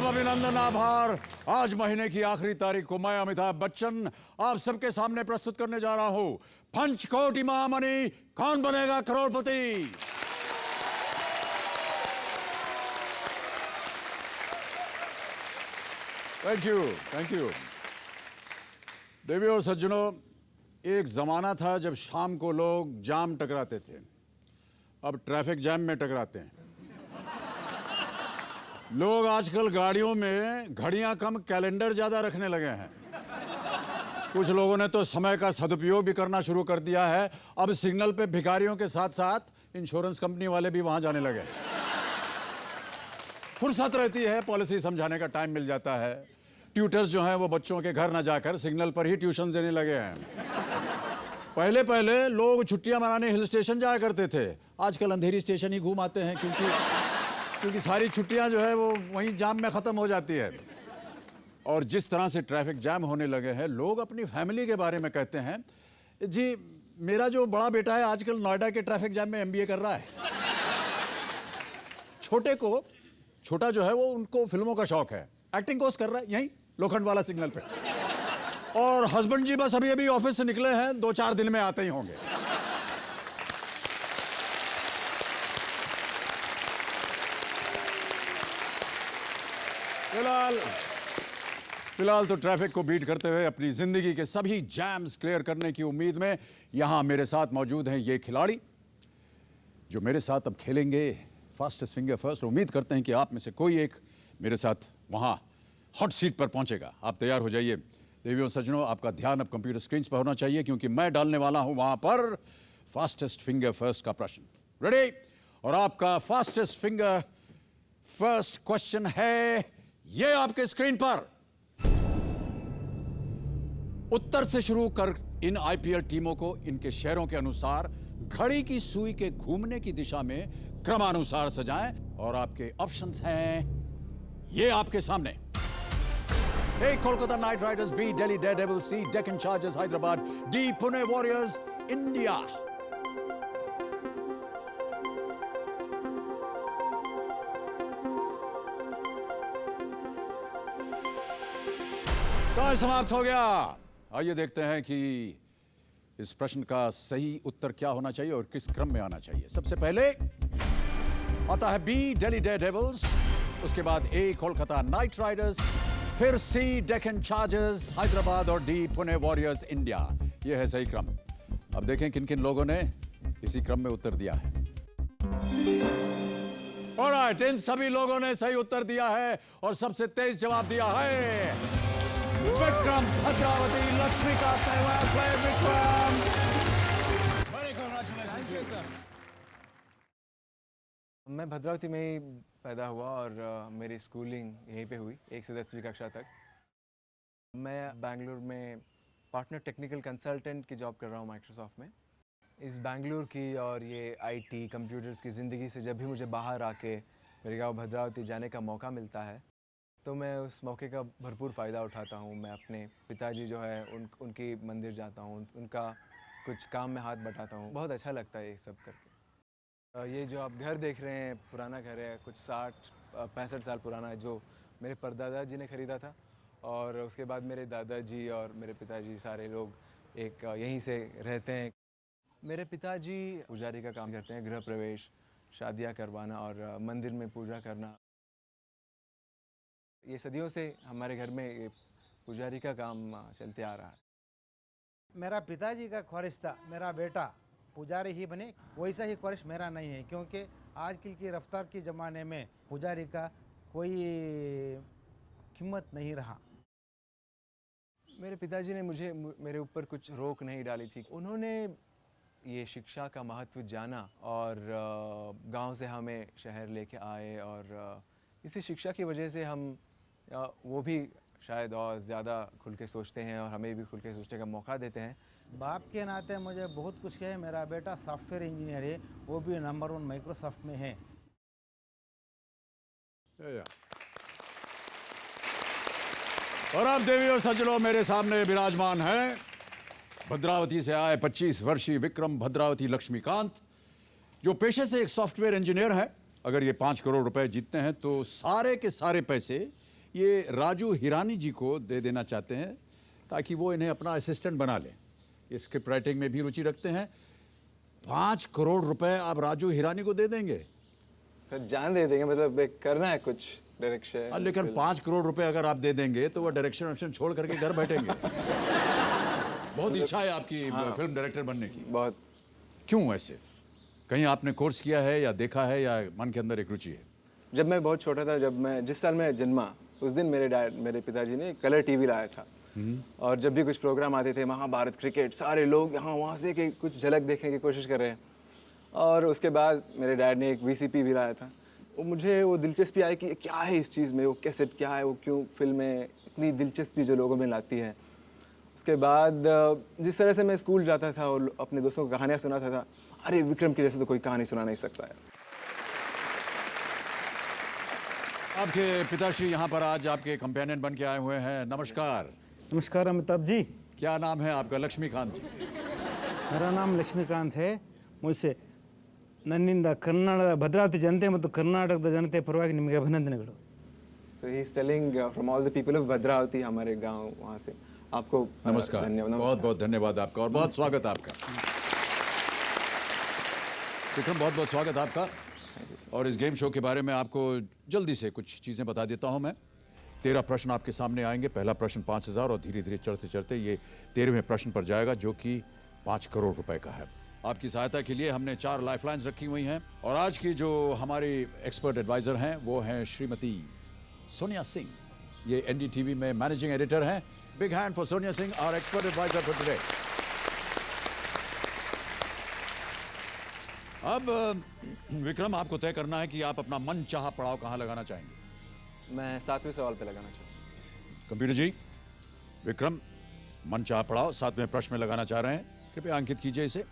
आदाब, अभिनंदन, आभार। आज महीने की आखिरी तारीख को मैं अमिताभ बच्चन आप सबके सामने प्रस्तुत करने जा रहा हूं पंचकोटी महामणि कौन बनेगा करोड़पति। Thank you. देवियों और सज्जनों, एक जमाना था जब शाम को लोग जाम टकराते थे, अब ट्रैफिक जैम में टकराते हैं। लोग आजकल गाड़ियों में घड़ियां कम कैलेंडर ज्यादा रखने लगे हैं। कुछ लोगों ने तो समय का सदुपयोग भी करना शुरू कर दिया है। अब सिग्नल पे भिखारियों के साथ साथ इंश्योरेंस कंपनी वाले भी वहां जाने लगे। फुर्सत रहती है, पॉलिसी समझाने का टाइम मिल जाता है। ट्यूटर्स जो हैं वो बच्चों के घर न जाकर सिग्नल पर ही ट्यूशन देने लगे हैं। पहले पहले लोग छुट्टियां मनाने हिल स्टेशन जाया करते थे, आजकल अंधेरी स्टेशन ही घूम आते हैं क्योंकि सारी छुट्टियां जो है वो वहीं जाम में ख़त्म हो जाती है। और जिस तरह से ट्रैफिक जैम होने लगे हैं, लोग अपनी फैमिली के बारे में कहते हैं, जी मेरा जो बड़ा बेटा है आजकल नोएडा के ट्रैफिक जैम में MBA कर रहा है। छोटा जो है वो उनको फिल्मों का शौक है, एक्टिंग कोर्स कर रहा है यहीं लोखंड वाला सिग्नल पे। और हस्बैंड जी बस अभी ऑफिस से निकले हैं, 2-4 दिन में आते ही होंगे। फिलहाल तो ट्रैफिक को बीट करते हुए अपनी जिंदगी के सभी जैम्स क्लियर करने की उम्मीद में यहां मेरे साथ मौजूद हैं ये खिलाड़ी जो मेरे साथ अब खेलेंगे फास्टेस्ट फिंगर फर्स्ट। उम्मीद करते हैं कि आप में से कोई एक मेरे साथ वहां हॉट सीट पर पहुंचेगा। आप तैयार हो जाइए। देवियों सज्जनों, आपका ध्यान अब कंप्यूटर स्क्रीन पर होना चाहिए क्योंकि मैं डालने वाला हूं वहां पर फास्टेस्ट फिंगर फर्स्ट का प्रश्न। रेडी? और आपका फास्टेस्ट फिंगर फर्स्ट क्वेश्चन है ये आपके स्क्रीन पर। उत्तर से शुरू कर इन IPL टीमों को इनके शेयरों के अनुसार घड़ी की सुई के घूमने की दिशा में क्रमानुसार सजाएं। और आपके ऑप्शंस हैं ये आपके सामने। A, Kolkata night Riders, B, Delhi Daredevils, C, Deccan chargers Hyderabad, D, Pune warriors India. समय समाप्त हो गया। आइए देखते हैं कि इस प्रश्न का सही उत्तर क्या होना चाहिए और किस क्रम में आना चाहिए। सबसे पहले आता है B, दिल्ली डेयरडेविल्स, उसके बाद A, कोलकाता नाइट राइडर्स, फिर C, डेक्कन चार्जर्स हैदराबाद और D, पुणे वॉरियर्स इंडिया। यह है सही क्रम। अब देखें किन किन लोगों ने इसी क्रम में उत्तर दिया है। ऑलराइट, इन सभी लोगों ने सही उत्तर दिया है और सबसे तेज जवाब दिया है विक्रम भद्रावती लक्ष्मीकांत। विक्रम, मैं भद्रावती में ही पैदा हुआ और मेरी स्कूलिंग यहीं पे हुई 1 से 10वीं कक्षा तक। मैं बेंगलुरु में पार्टनर टेक्निकल कंसल्टेंट की जॉब कर रहा हूँ माइक्रोसॉफ्ट में। इस बेंगलुरु की और ये IT कंप्यूटर्स की ज़िंदगी से जब भी मुझे बाहर आके मेरे गाँव भद्रावती जाने का मौका मिलता है तो मैं उस मौके का भरपूर फ़ायदा उठाता हूँ। मैं अपने पिताजी जो है उनकी मंदिर जाता हूँ, उनका कुछ काम में हाथ बटाता हूँ। बहुत अच्छा लगता है ये सब करके। ये जो आप घर देख रहे हैं पुराना घर है, कुछ 60-65 साल पुराना है, जो मेरे परदादा जी ने ख़रीदा था। और उसके बाद मेरे दादाजी और मेरे पिताजी सारे लोग एक यहीं से रहते हैं। मेरे पिताजी पुजारी का काम करते हैं, गृह प्रवेश, शादियाँ करवाना और मंदिर में पूजा करना। ये सदियों से हमारे घर में ये पुजारी का काम चलते आ रहा है। मेरा पिताजी का ख्वाहिश था मेरा बेटा पुजारी ही बने, वैसा ही ख्वाहिश मेरा नहीं है क्योंकि आजकल की रफ्तार के ज़माने में पुजारी का कोई कीमत नहीं रहा। मेरे पिताजी ने मेरे ऊपर कुछ रोक नहीं डाली थी। उन्होंने ये शिक्षा का महत्व जाना और गांव से हमें शहर लेके आए और इसी शिक्षा की वजह से हम वो भी शायद और ज़्यादा खुल के सोचते हैं और हमें भी खुल के सोचने का मौका देते हैं। बाप के नाते मुझे बहुत कुछ है। मेरा बेटा सॉफ्टवेयर इंजीनियर है, वो भी नंबर 1 माइक्रोसॉफ्ट में है। और अब देवियों सज्जनों, मेरे सामने विराजमान है भद्रावती से आए 25 वर्षीय विक्रम भद्रावती लक्ष्मीकांत, जो पेशे से एक सॉफ्टवेयर इंजीनियर है। अगर ये 5 करोड़ रुपए जीतते हैं तो सारे के सारे पैसे ये राजू हिरानी जी को दे देना चाहते हैं ताकि वो इन्हें अपना असिस्टेंट बना लें। ये स्क्रिप्ट राइटिंग में भी रुचि रखते हैं। 5 करोड़ रुपए आप राजू हिरानी को दे देंगे? सर जान दे देंगे, मतलब एक करना है कुछ डायरेक्शन। लेकिन 5 करोड़ रुपए अगर आप दे देंगे तो वो डायरेक्शन वायरेक्शन छोड़ करके घर बैठेंगे। बहुत इच्छा है आपकी फिल्म डायरेक्टर बनने की। बहुत। क्यों ऐसे? कहीं आपने कोर्स किया है या देखा है या मन के अंदर एक रुचि है? जब मैं बहुत छोटा था, जिस साल मैं जन्मा उस दिन मेरे पिताजी ने कलर टीवी लाया था। और जब भी कुछ प्रोग्राम आते थे, महाभारत, क्रिकेट, सारे लोग यहाँ वहाँ से कि कुछ झलक देखने की कोशिश कर रहे हैं। और उसके बाद मेरे डैड ने एक वीसीपी भी लाया था। मुझे वो दिलचस्पी आई कि क्या है इस चीज़ में, वो कैसेट क्या है, वो क्यों फिल्में इतनी दिलचस्पी जो लोगों में लाती है। उसके बाद जिस तरह से मैं स्कूल जाता था और अपने दोस्तों को कहानियाँ सुनाता था, अरे विक्रम की जैसे तो कोई कहानी सुना नहीं सकता है। आपके पिताश्री यहाँ पर आज आपके कंपेनियन बन के आए हुए हैं। नमस्कार। नमस्कार अमिताभ जी। क्या नाम है आपका? लक्ष्मीकांत जी। मेरा नाम लक्ष्मीकांत है। मुझसे ನನ್ನಿಂದ ಕನ್ನಡದ ಭದ್ರಾವತಿ ಜನತೆ ಮತ್ತು ಕರ್ನಾಟಕದ ಜನತೆ ಪರವಾಗಿ ನಿಮಗೆ ಅಭಿನಂದನೆಗಳು। So he is telling from all the people of Bhadravati, हमारे गांव वहाँ से आपको नमस्कार। बहुत बहुत धन्यवाद आपका और बहुत स्वागत आपका। विक्रम, बहुत बहुत स्वागत आपका। और इस गेम शो के बारे में आपको जल्दी से कुछ चीज़ें बता देता हूं मैं। 13 प्रश्न आपके सामने आएंगे। पहला प्रश्न 5000 और धीरे धीरे चढ़ते चढ़ते ये 13वें प्रश्न पर जाएगा जो कि 5 करोड़ रुपए का है। आपकी सहायता के लिए हमने 4 लाइफलाइंस रखी हुई हैं और आज की जो हमारी एक्सपर्ट एडवाइजर हैं वो हैं श्रीमती सोनिया सिंह। ये एनडीटीवी में मैनेजिंग एडिटर हैं। Big hand for Sonia Singh, our expert adviser for today. अब विक्रम, आपको तय करना है कि आप अपना मन चाहा पड़ाव कहां लगाना चाहेंगे। मैं 7वें सवाल पे लगाना चाहूँगा। कंप्यूटर जी, विक्रम मन चाहा पड़ाव 7वें प्रश्न में लगाना चाह रहे हैं। कृपया अंकित कीजिए इसे।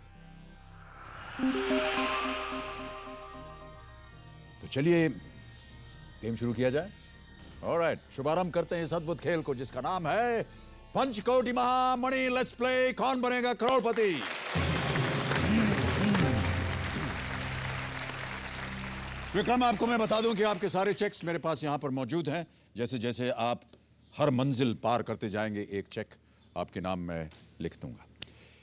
तो चलिए गेम शुरू किया जाए। ऑलराइट, शुभारंभ करते हैं इस अद्भुत खेल को जिसका नाम है पंचकोटि महामणि। Let's play. कौन बनेगा करोड़पति? विक्रम, आपको मैं बता दूं कि आपके सारे चेक्स मेरे पास यहां पर मौजूद हैं। जैसे जैसे आप हर मंजिल पार करते जाएंगे एक चेक आपके नाम में लिख दूंगा।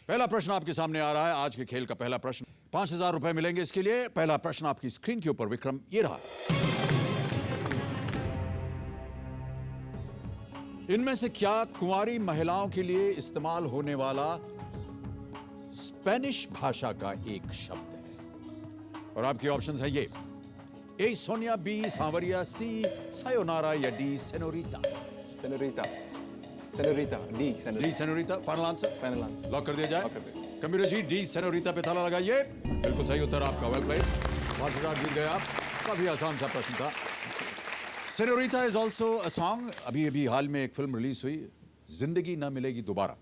पहला प्रश्न आपके सामने आ रहा है। आज के खेल का पहला प्रश्न, 5000 रुपए मिलेंगे इसके लिए। पहला प्रश्न आपकी स्क्रीन के ऊपर विक्रम ये रहा। इनमें से क्या कुंवारी महिलाओं के लिए इस्तेमाल होने वाला स्पेनिश भाषा का एक शब्द है? और आपके ऑप्शंस है ये: ए सोनिया, बी सांवरिया, सी सायोनारा या D senorita. Senorita, senorita, D senorita. Final answer? Final answer. Lock कर दिया जाए। लॉक कर दिया। कंप्यूटर जी, डी सेनोरिटा पे ताला लगाइए। बिल्कुल सही उत्तर आपका। Well played. 5000 जीत गए आप। काफी आसान सा प्रश्न था। Senorita is also a song. अभी अभी हाल में एक फिल्म रिलीज हुई, जिंदगी न मिलेगी दोबारा।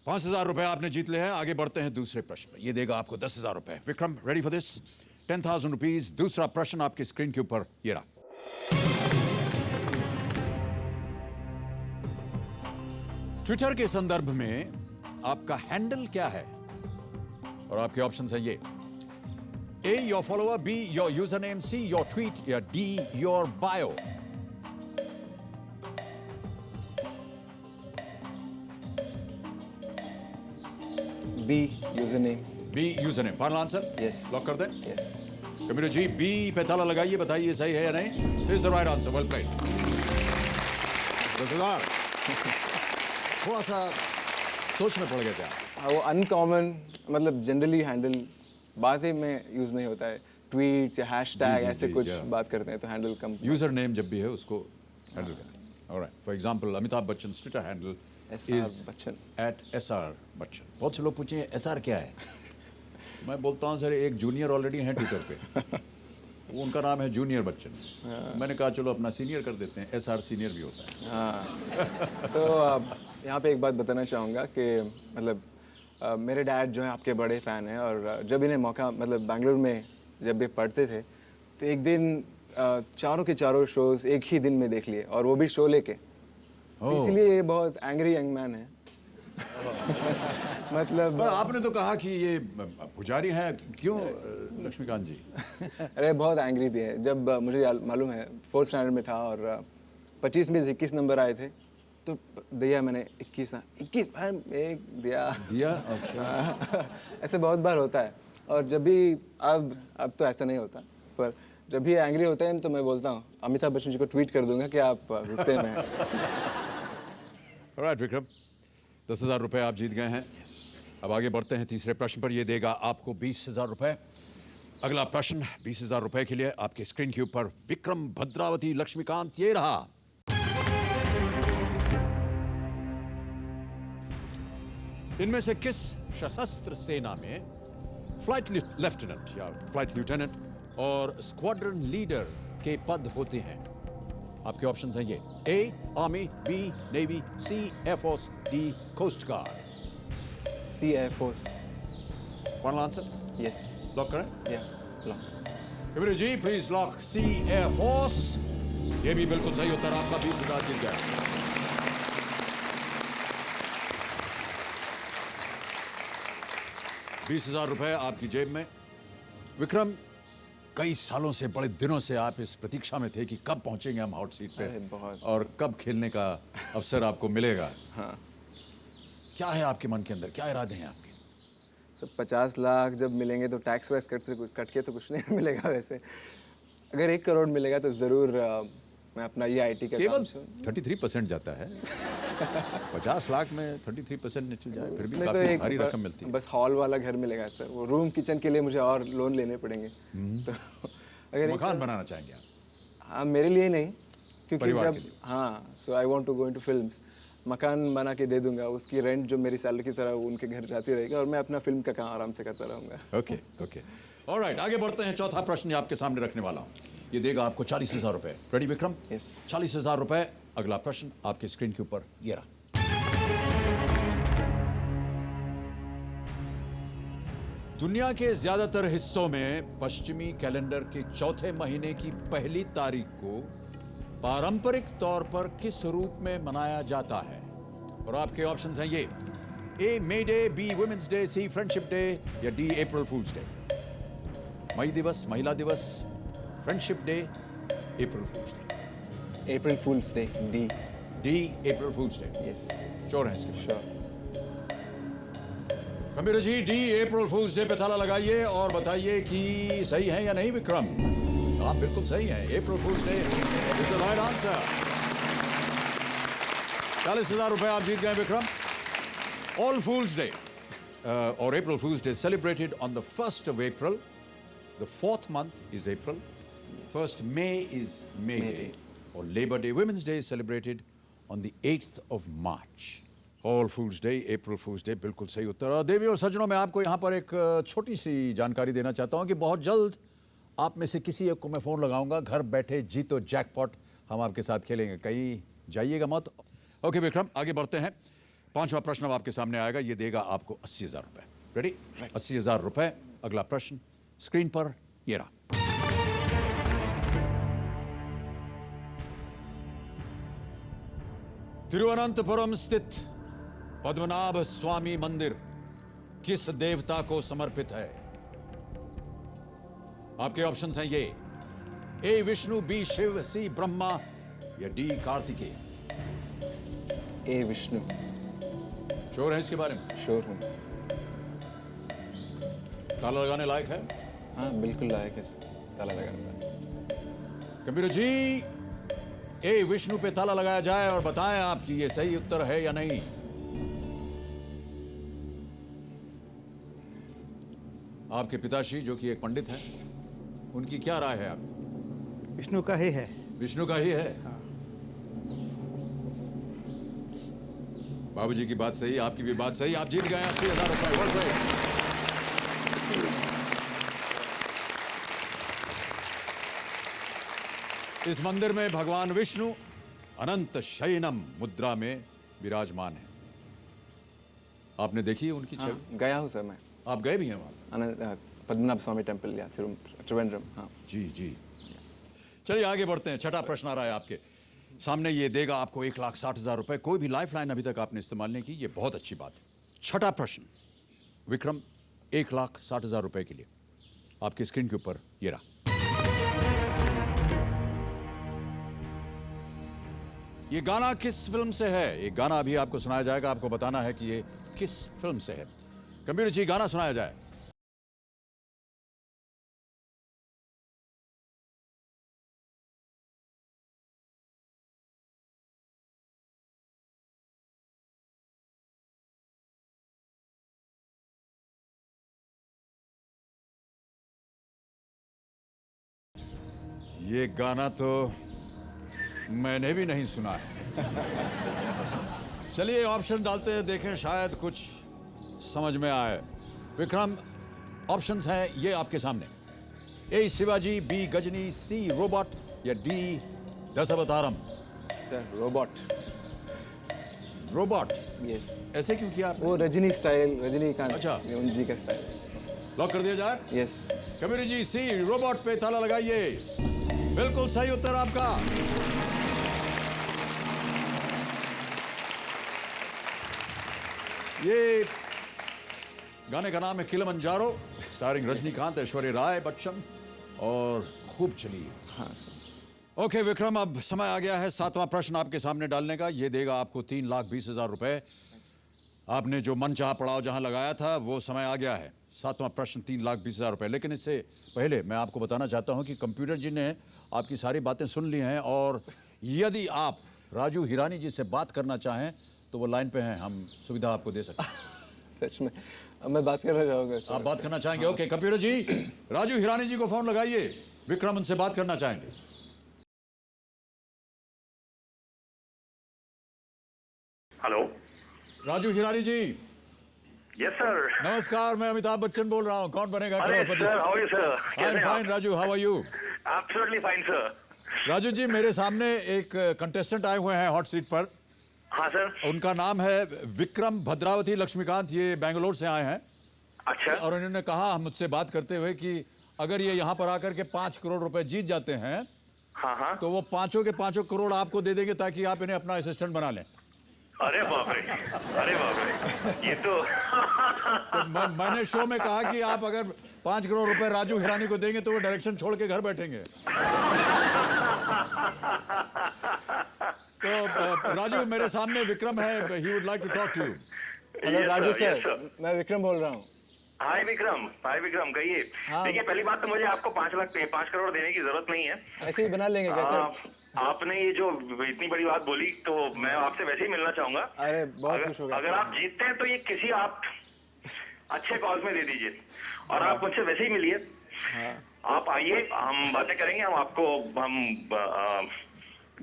5000 रुपए आपने जीत लिए हैं। आगे बढ़ते हैं दूसरे प्रश्न में। ये देगा आपको 10000 रुपए। Vikram, ready for this? 10,000 rupees. दूसरा प्रश्न आपके स्क्रीन के ऊपर ये रहा। ट्विटर के संदर्भ में आपका हैंडल क्या है? और आपके ऑप्शंस हैं ये: A your follower, B your user name, C your tweet या D your bio. B user name. B user name. Final answer? Yes. Lock कर दें? यस। कंप्यूटर जी, बी पे ताला लगाइए। बताइए सही है या नहीं। Is the right answer. Well played. 10,000। थोड़ा सा सोच में पड़ गए थे आप। वो अनकॉमन, मतलब जनरली हैंडल बातें में यूज नहीं होता है। ट्वीट या हैशटैग जी, ऐसे जी, कुछ या। बात करते हैं तो हैंडल कम। यूजर नेम जब भी है उसको हैंडल करना। Alright, for example Amitabh Bachchan Twitter handle SR is Bachchan. @SR Bachchan. बहुत से लोग पूछे SR क्या है। मैं बोलता हूँ सर, एक जूनियर ऑलरेडी है ट्विटर पे, वो उनका नाम है जूनियर बच्चन। मैंने कहा चलो अपना सीनियर कर देते हैं, SR सीनियर भी होता है। हाँ। तो यहाँ पे एक बात बताना चाहूँगा कि मतलब मेरे डैड जो हैं आपके बड़े फ़ैन हैं और जब इन्हें मौका, मतलब बेंगलुरु में जब ये पढ़ते थे तो एक दिन चारों के चारों शोज एक ही दिन में देख लिए और वो भी शो लेके। इसलिए ये बहुत एंग्री यंग मैन है। मतलब पर आपने तो कहा कि ये पुजारी है, क्यों लक्ष्मीकांत जी? अरे बहुत एंग्री भी है। जब मुझे मालूम है 4th स्टैंडर्ड में था और 25 में से 21 नंबर आए थे तो दिया मैंने 21 मैम एक दिया। अच्छा। ऐसे बहुत बार होता है। और जब भी अब तो ऐसा नहीं होता, पर जब भी एंग्री होते हैं तो मैं बोलता हूँ अमिताभ बच्चन जी को ट्वीट कर दूंगा कि आप गुस्से में हैं। ऑलराइट विक्रम, 10,000 रुपये आप जीत गए हैं। अब आगे बढ़ते हैं तीसरे प्रश्न पर। यह देगा आपको 20,000 रुपये। अगला प्रश्न 20,000 रुपये के लिए आपके स्क्रीन के ऊपर विक्रम, भद्रावती, लक्ष्मीकांत, ये रहा। इनमें से किस सशस्त्र सेना में फ्लाइट लेफ्टिनेंट या फ्लाइट लेफ्टिनेंट और स्क्वाड्रन लीडर के पद होते हैं? आपके ऑप्शंस हैं ये: A army, B navy, C air force, D coast guard. C air force. Final answer? Yes. Lock करें? या lock. Kabir ji please lock C air force. ये भी बिल्कुल सही उत्तर। आपका 20,000 जीत गया। ₹20,000 आपकी जेब में। विक्रम, कई सालों से, बड़े दिनों से आप इस प्रतीक्षा में थे कि कब पहुंचेंगे हम हॉट सीट पे बहुत। और कब खेलने का अवसर आपको मिलेगा। हाँ। क्या है आपके मन के अंदर, क्या इरादे हैं आपके? सब 50 लाख जब मिलेंगे तो टैक्स वैक्स कट के तो कुछ नहीं मिलेगा। वैसे अगर 1 करोड़ मिलेगा तो ज़रूर मैं अपना ये IT का केवल काम 33% जाता है। 50 लाख में 33% निकल जाए फिर भी उसमें तो काफी एक भारी रकम मिलती है। बस हॉल वाला घर मिलेगा सर। वो रूम किचन के लिए मुझे और लोन लेने पड़ेंगे। तो अगर मकान बनाना चाहेंगे आप? हाँ, मेरे लिए नहीं, क्योंकि परिवार जब के लिए। हाँ, so I want to go into films. मकान बना के दे दूंगा, उसकी रेंट जो मेरी सैलरी की तरह उनके घर जाती रहेगी और मैं अपना फिल्म का काम आराम से करता रहूँगा। ओके ओके, ऑलराइट, आगे बढ़ते हैं। चौथा प्रश्न आपके सामने रखने वाला हूँ। ये देगा आपको 40,000 रुपए। रेडी विक्रम? Yes. 40,000 रुपए। अगला प्रश्न आपके स्क्रीन के ऊपर ये रहा। दुनिया के ज्यादातर हिस्सों में पश्चिमी कैलेंडर के चौथे महीने की पहली तारीख को पारंपरिक तौर पर किस रूप में मनाया जाता है? और आपके ऑप्शंस हैं ये: ए मे डे, बी वुमेन्स डे, सी फ्रेंडशिप डे, या डी अप्रैल फूल्स डे। मई दिवस, महिला दिवस, फ्रेंडशिप डे, अप्रैल फूल्स डे। अप्रैल फूल्स डे, डी। डी अप्रैल फूल्स डे। यस, श्योर है इसके बारे में? श्योर। कबीर जी, डी अप्रैल फूल्स डे पे ताला लगाइए और बताइए कि सही है या नहीं। विक्रम, आप बिल्कुल सही हैं। April fools day is the right answer. 40,000 रुपए आप जीत गए विक्रम। ऑल फूल्स डे और April fools day celebrated on the 1st of April. The 4th month is April. 1st May is May Day. और Labor Day, Women's Day is celebrated on the 8th of March. All Fools Day, April Fools Day, बिल्कुल सही उत्तर। और देवी और सज्जनों, मैं आपको यहाँ पर एक छोटी सी जानकारी देना चाहता हूँ कि बहुत जल्द आप में से किसी एक को मैं फ़ोन लगाऊंगा। घर बैठे जीतो जैकपॉट, हम आपके साथ खेलेंगे, कहीं जाइएगा मत। ओके विक्रम, आगे बढ़ते हैं। 5वां प्रश्न अब आपके सामने आएगा। ये देगा आपको 80,000 रुपये। रेडी? 80,000 रुपये। अगला प्रश्न स्क्रीन पर ये रहा। तिरुवनंतपुरम स्थित पद्मनाभ स्वामी मंदिर किस देवता को समर्पित है? आपके ऑप्शंस हैं ये: ए विष्णु, बी शिव, सी ब्रह्मा, या डी कार्तिकेय। ए विष्णु। श्योर है इसके बारे में? श्योर हूँ। ताला लगाने लायक है? हाँ, बिल्कुल लायक है ताला लगाने का। कबीर जी, ए विष्णु पे ताला लगाया जाए और बताएं आप कि ये सही उत्तर है या नहीं। आपके पिताश्री जो कि एक पंडित हैं, उनकी क्या राय है आपकी? विष्णु का ही है। विष्णु का ही है? बाबूजी की बात सही, आपकी भी बात सही। आप जीत गए 80,000 रुपए। Well played. इस मंदिर में भगवान विष्णु अनंत शयनम मुद्रा में विराजमान है। आपने देखी है उनकी छवि? हाँ, गया हूँ सर मैं। आप गए भी हैं वहां? पद्मनाभ स्वामी टेम्पल या त्रिवेंद्रम। हाँ जी जी। चलिए आगे बढ़ते हैं। छठा प्रश्न आ रहा है आपके सामने। ये देगा आपको 1,60,000 रुपए। कोई भी लाइफ लाइन अभी तक आपने इस्तेमाल नहीं की, ये बहुत अच्छी बात है। छठा प्रश्न विक्रम, 1,60,000 रुपए के लिए आपकी स्क्रीन के ऊपर ये रहा। ये गाना किस फिल्म से है? ये गाना अभी आपको सुनाया जाएगा, आपको बताना है कि ये किस फिल्म से है। कंप्यूटर जी गाना सुनाया जाए। ये गाना तो मैंने भी नहीं सुना है। चलिए ऑप्शन डालते हैं, देखें शायद कुछ समझ में आए। विक्रम, ऑप्शंस हैं ये आपके सामने। A Shivaji, B Ghajini, C Robot या D Dasavatharam. Sir Robot. Robot? Yes. ऐसे क्यों किया आपने? वो रजनी स्टाइल, रजनीकांत अच्छा। उनजी का स्टाइल। लॉक कर दिया जाए? यस। कबीर जी सी रोबोट पे ताला लगाइए। बिल्कुल सही उत्तर आपका। ये गाने का नाम है किलिमंजारो, स्टारिंग रजनीकांत, ऐश्वर्या राय बच्चन, और खूब चली। हाँ सर। ओके विक्रम, अब समय आ गया है 7वां प्रश्न आपके सामने डालने का। ये देगा आपको 3,20,000 रुपए। आपने जो मन चाहा पड़ाव जहां लगाया था वो समय आ गया है। 7वां प्रश्न 3,20,000 रुपए। लेकिन इससे पहले मैं आपको बताना चाहता हूं कि कंप्यूटर जी ने आपकी सारी बातें सुन ली हैं, और यदि आप राजू हिरानी जी से बात करना चाहें तो वो लाइन पे हैं, हम सुविधा आपको दे सकते हैं। सच में अब मैं बात करना चाहूँगा सर। आप बात करना चाहेंगे? ओके कंप्यूटर जी, राजू हिरानी जी को फोन लगाइए, विक्रम उनसे बात करना चाहेंगे। हेलो राजू हिरानी जी, यस सर। नमस्कार, मैं अमिताभ बच्चन बोल रहा हूँ, कौन बनेगा अरे Crorepati. Sir, how are you sir? I am fine Raju, how are you? Absolutely fine sir. Raju ji, मेरे सामने एक कंटेस्टेंट आए हुए हैं हॉट सीट पर। हाँ सर। उनका नाम है विक्रम भद्रावती लक्ष्मीकांत। ये बेंगलोर से आए हैं, अच्छा। और इन्होंने कहा मुझसे बात करते हुए कि अगर ये यहाँ पर आकर के 5 करोड़ रुपए जीत जाते हैं हाँ हाँ। तो वो पांचों के पांचों करोड़ आपको दे देंगे ताकि आप इन्हें अपना असिस्टेंट बना लें। अरे बाप रे, अरे बाप रे, ये तो तो मैंने शो में कहा कि आप अगर 5 करोड़ रुपए राजू हिरानी को देंगे तो वो डायरेक्शन छोड़ के घर बैठेंगे। तो राजू, मेरे सामने विक्रम है, he would like to talk to you. Hello Yes, Raju sir, yes, sir, sir. मैं विक्रम बोल रहा हूँ। हाय विक्रम, हाय विक्रम, कहिए। हाँ। देखिए, पहली बात तो मुझे आपको 5 करोड़ देने की जरूरत नहीं है। ऐसे ही बना लेंगे क्या सर? आपने ये जो इतनी बड़ी बात बोली तो मैं आपसे वैसे ही मिलना चाहूंगा। अरे बहुत खुश हो गया अगर सर। आप जीतते हैं तो ये किसी आप अच्छे कॉज में दे दीजिए, और आप मुझसे वैसे ही मिलिए। हाँ। आप आइए, हम बातें करेंगे। हम आपको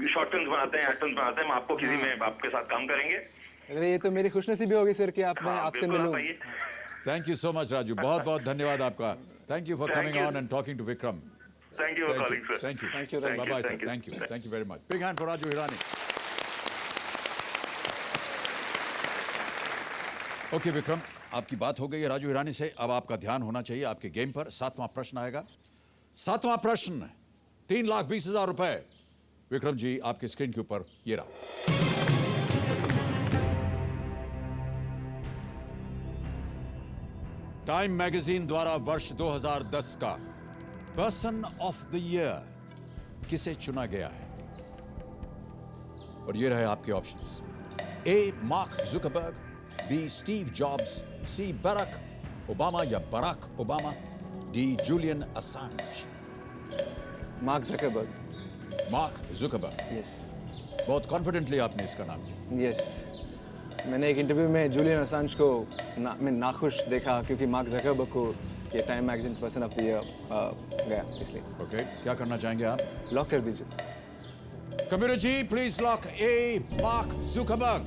शॉर्ट फिल्म बनाते हैं, एक्ट फिल्म बनाते हैं, हम आपको किसी में आपके साथ काम करेंगे। अरे ये तो मेरी खुशनसीबी होगी सर कि मैं हाँ, आपसे बिल्कुल, मिलूं। आप आइए। Thank you so much Raju, बहुत बहुत धन्यवाद आपका। Thank you for Thank coming you. On and talking to Vikram. Thank you for calling sir. Thank you, Thank you, bye bye sir, thank you. Thank you very much. Big hand for Raju Hirani. Okay Vikram, आपकी बात हो गई है राजू हिरानी से, अब आपका ध्यान होना चाहिए आपके गेम पर। 7वां प्रश्न आएगा। 7वां प्रश्न 3,20,000 रुपए। विक्रम जी, आपकी स्क्रीन के ऊपर ये रहा। टाइम मैगजीन द्वारा वर्ष 2010 का पर्सन ऑफ द ईयर किसे चुना गया है? और ये रहे आपके options. A Mark Zuckerberg, B Steve Jobs, C Barack Obama या Barack Obama, D Julian Assange. Mark Zuckerberg. Mark Zuckerberg. Yes. बहुत कॉन्फिडेंटली आपने इसका नाम लिया। यस। मैंने एक इंटरव्यू में जूलियन असांज को मैं नाखुश देखा क्योंकि मार्क ज़करबर्ग को ये time magazine person of the year गया, इसलिए। ओके, क्या करना चाहेंगे आप? लॉक कर दीजिए। Computer ji, please lock A Mark Zuckerberg.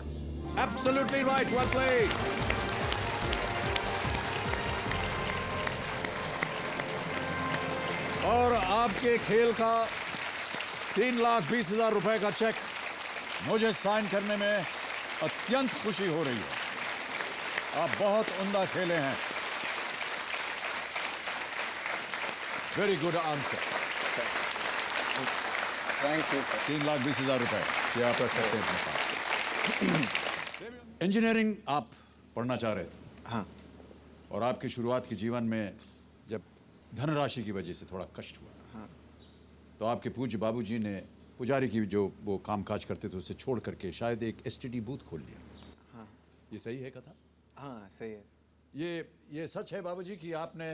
Absolutely right, well played. और आपके खेल का 3,20,000 रुपए का चेक मुझे साइन करने में अत्यंत खुशी हो रही है। आप बहुत उम्दा खेले हैं। Very good answer. Thank you sir. 3,20,000 रुपए ये आप रख सकते हैं अपने पास। इंजीनियरिंग आप पढ़ना चाह रहे थे, हाँ। और आपके शुरुआत के जीवन में जब धनराशि की वजह से थोड़ा कष्ट हुआ, हाँ। तो आपके पूज्य बाबूजी ने पुजारी की जो वो कामकाज करते थे उसे छोड़ करके शायद एक एसटीडी बूथ खोल लिया। हाँ ये सही है कथा? हाँ सही है। ये सच है बाबूजी कि आपने